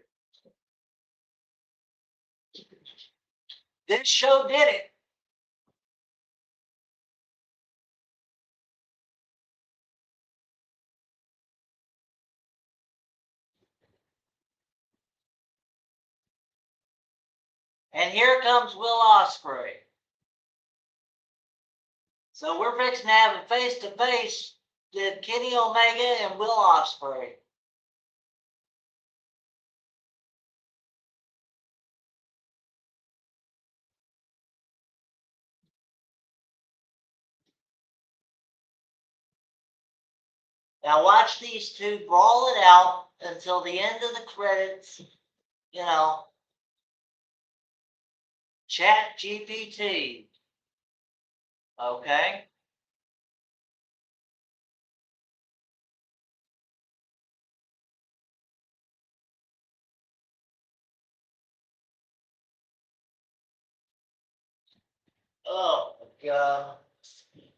This show did it. And here comes Will Ospreay. So we're fixing to have a face-to-face with Kenny Omega and Will Ospreay. Now watch these two brawl it out until the end of the credits, you know. Chat GPT. Okay? Oh my God.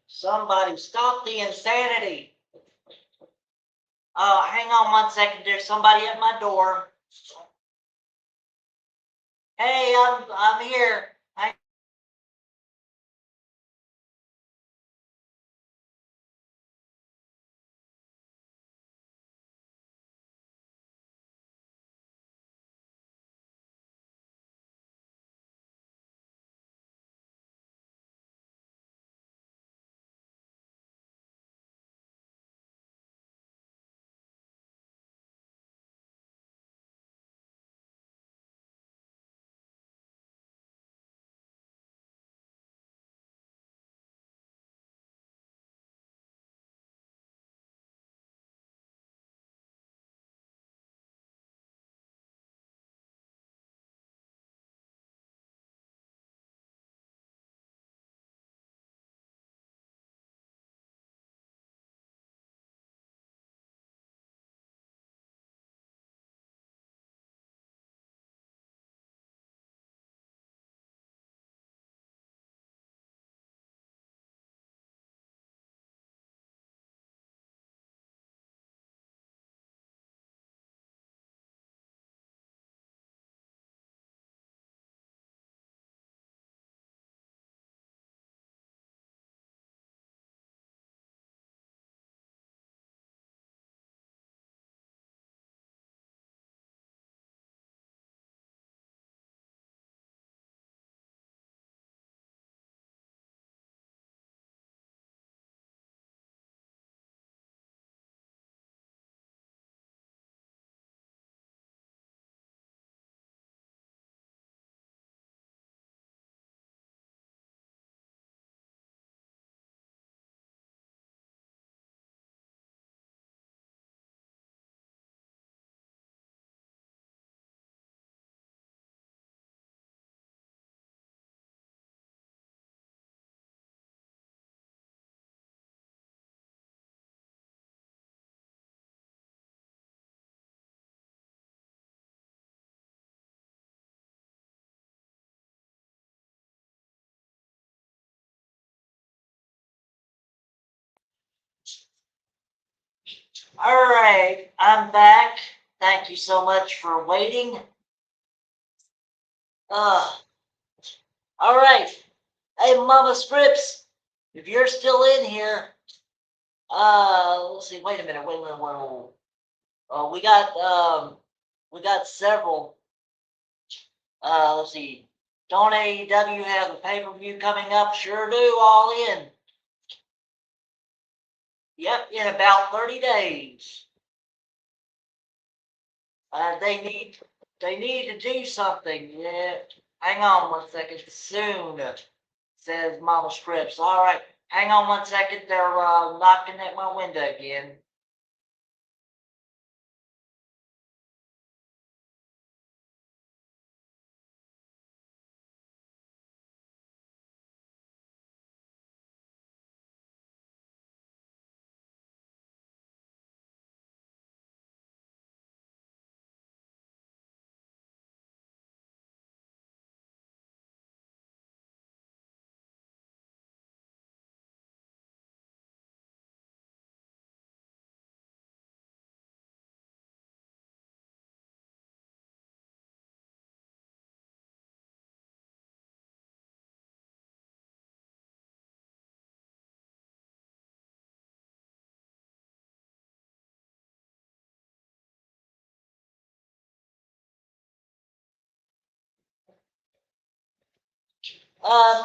Somebody stop the insanity. Hang on 1 second. There's somebody at my door. Hey, I'm here. All right, I'm back. Thank you so much for waiting. Uh, all right. Hey, Mama Scripps, if you're still in here, let's see. Wait a minute. Wait. We got several. Let's see. Don't AEW have a pay-per-view coming up? Sure do. All in. Yep, in about 30 days. They need to do something. Yeah. Hang on one second. Soon, says Mama Scripps. All right. Hang on one second. They're knocking at my window again.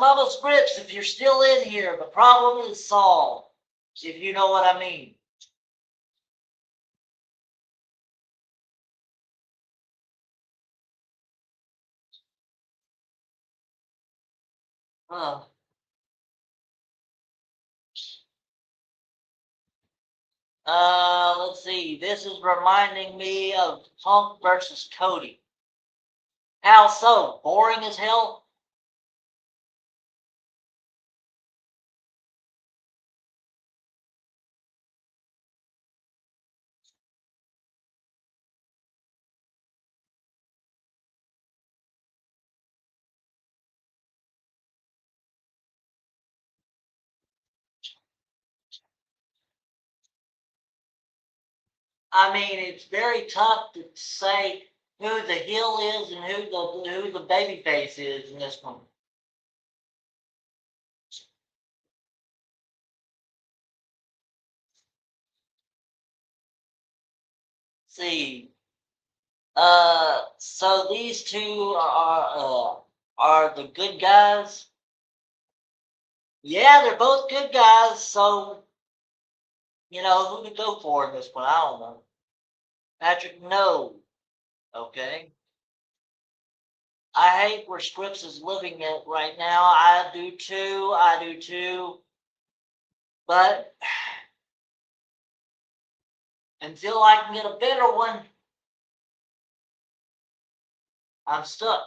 Mama Scripps, if you're still in here, the problem is solved. If you know what I mean. Uh, let's see. This is reminding me of Punk versus Cody. How so? Boring as hell? I mean, it's very tough to say who the heel is and who the baby face is in this one. See, so these two are the good guys. Yeah, they're both good guys. So who to go for in this one? I don't know. Patrick, no. Okay. I hate where Scripps is living at right now. I do too. I do too. But until I can get a better one, I'm stuck.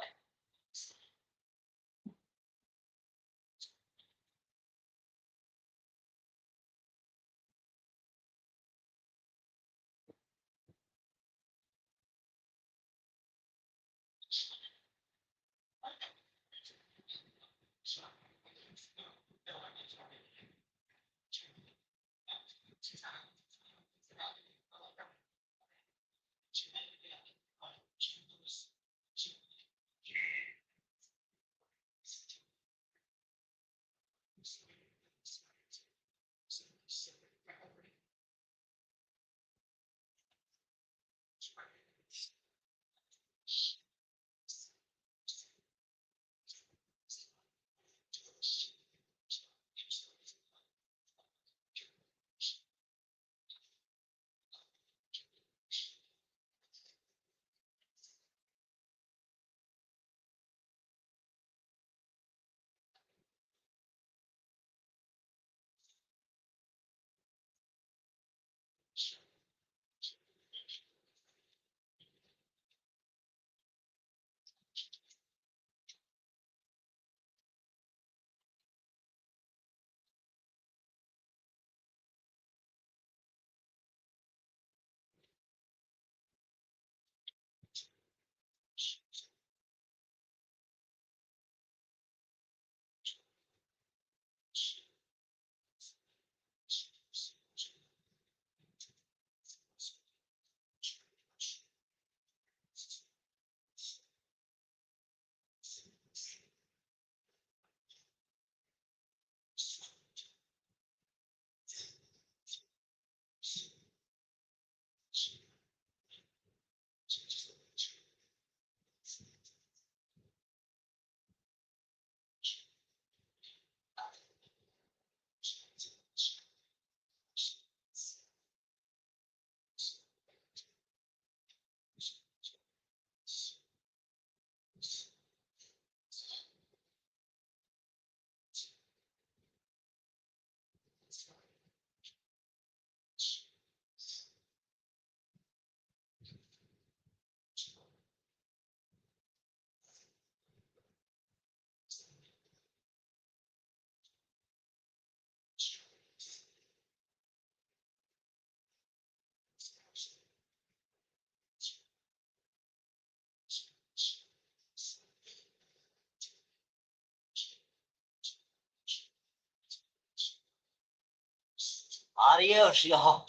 Adios, y'all.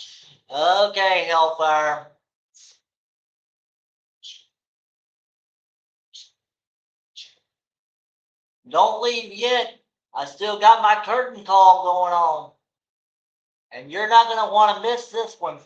Okay, Hellfire. Don't leave yet. I still got my curtain call going on. And you're not going to want to miss this one.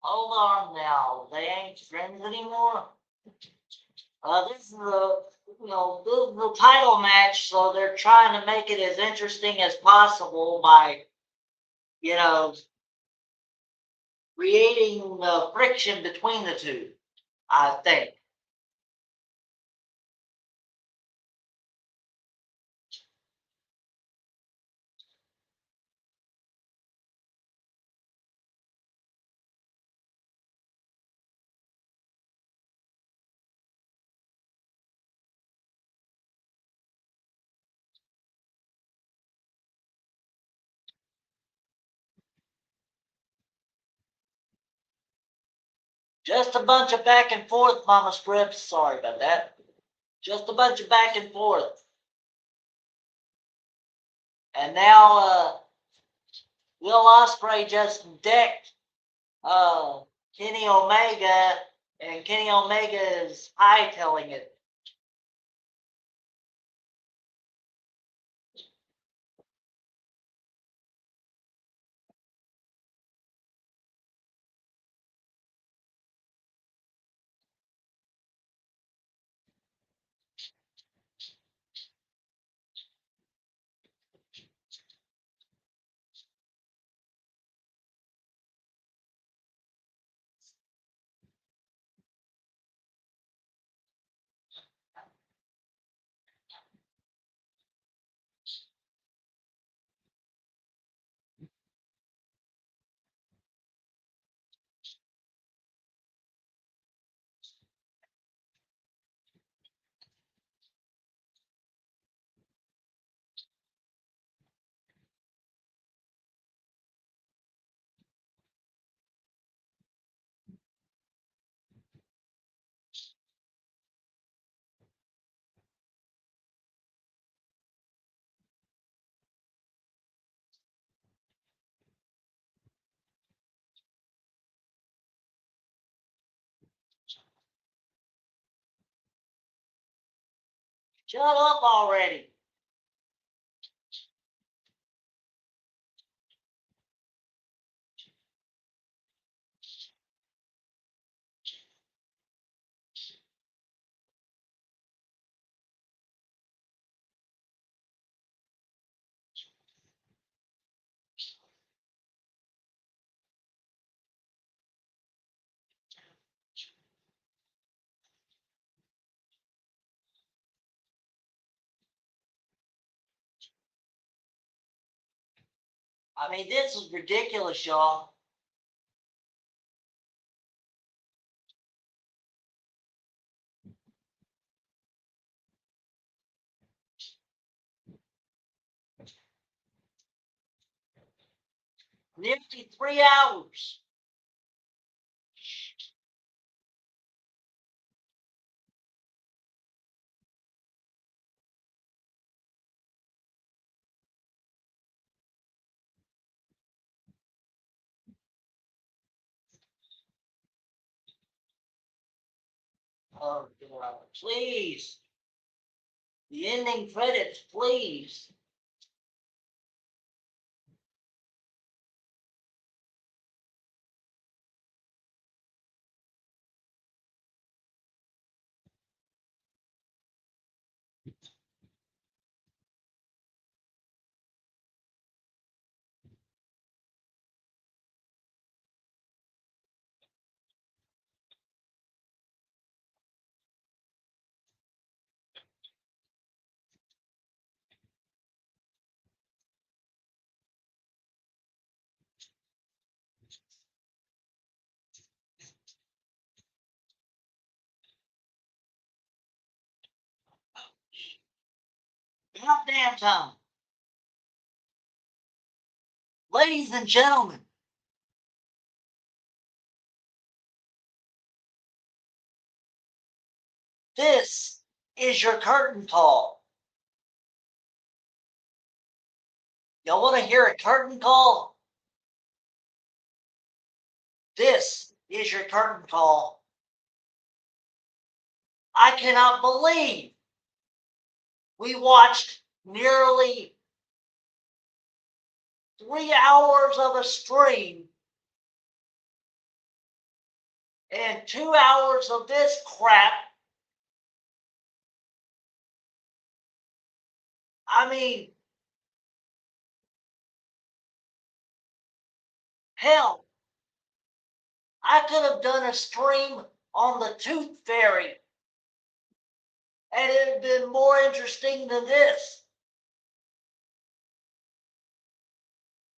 Hold on now. They ain't friends anymore. This is this is the title match, so they're trying to make it as interesting as possible by, you know, creating friction between the two, I think. Just a bunch of back and forth, Mama Scripps. Sorry about that. Just a bunch of back and forth. And now Will Ospreay just decked Kenny Omega, and Kenny Omega is hightailing it. Shut up already. I mean, this is ridiculous, y'all. Nearly 3 hours. Oh, God, please. The ending credits, please. About damn time. Ladies and gentlemen, this is your curtain call. Y'all want to hear a curtain call? This is your curtain call. I cannot believe we watched nearly 3 hours of a stream and 2 hours of this crap. I mean, hell, I could have done a stream on the Tooth Fairy, and it would have been more interesting than this.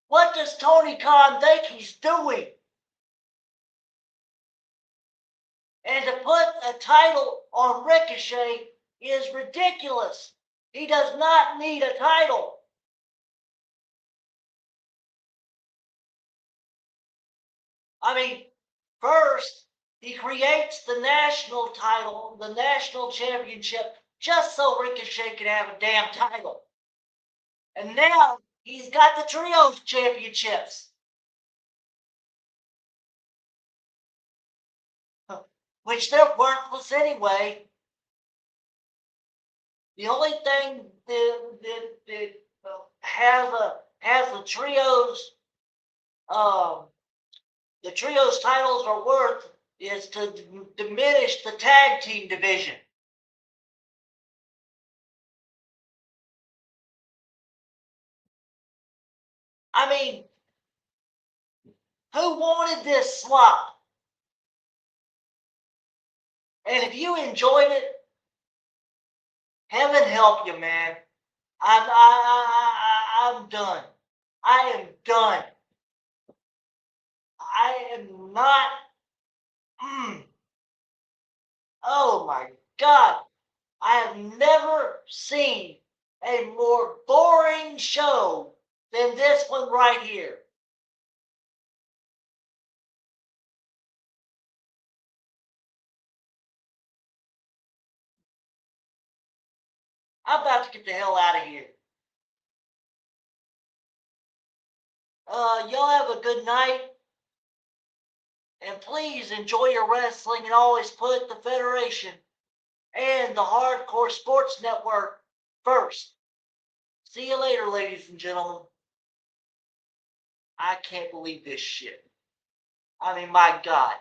What does Tony Khan think he's doing? And to put a title on Ricochet is ridiculous. He does not need a title. I mean, first, he creates the national title, the national championship, just so Ricochet can have a damn title. And now he's got the trios championships, which they're worthless anyway. The only thing that has the trios titles are worth is to diminish the tag team division. I mean, who wanted this slop? And if you enjoyed it, heaven help you, man. I'm done. I am done. I am not. Oh my God. I have never seen a more boring show than this one right here. I'm about to get the hell out of here. Y'all have a good night. And please enjoy your wrestling and always put the Federation and the Hardcore Sports Network first. See you later, ladies and gentlemen. I can't believe this shit. I mean, my God.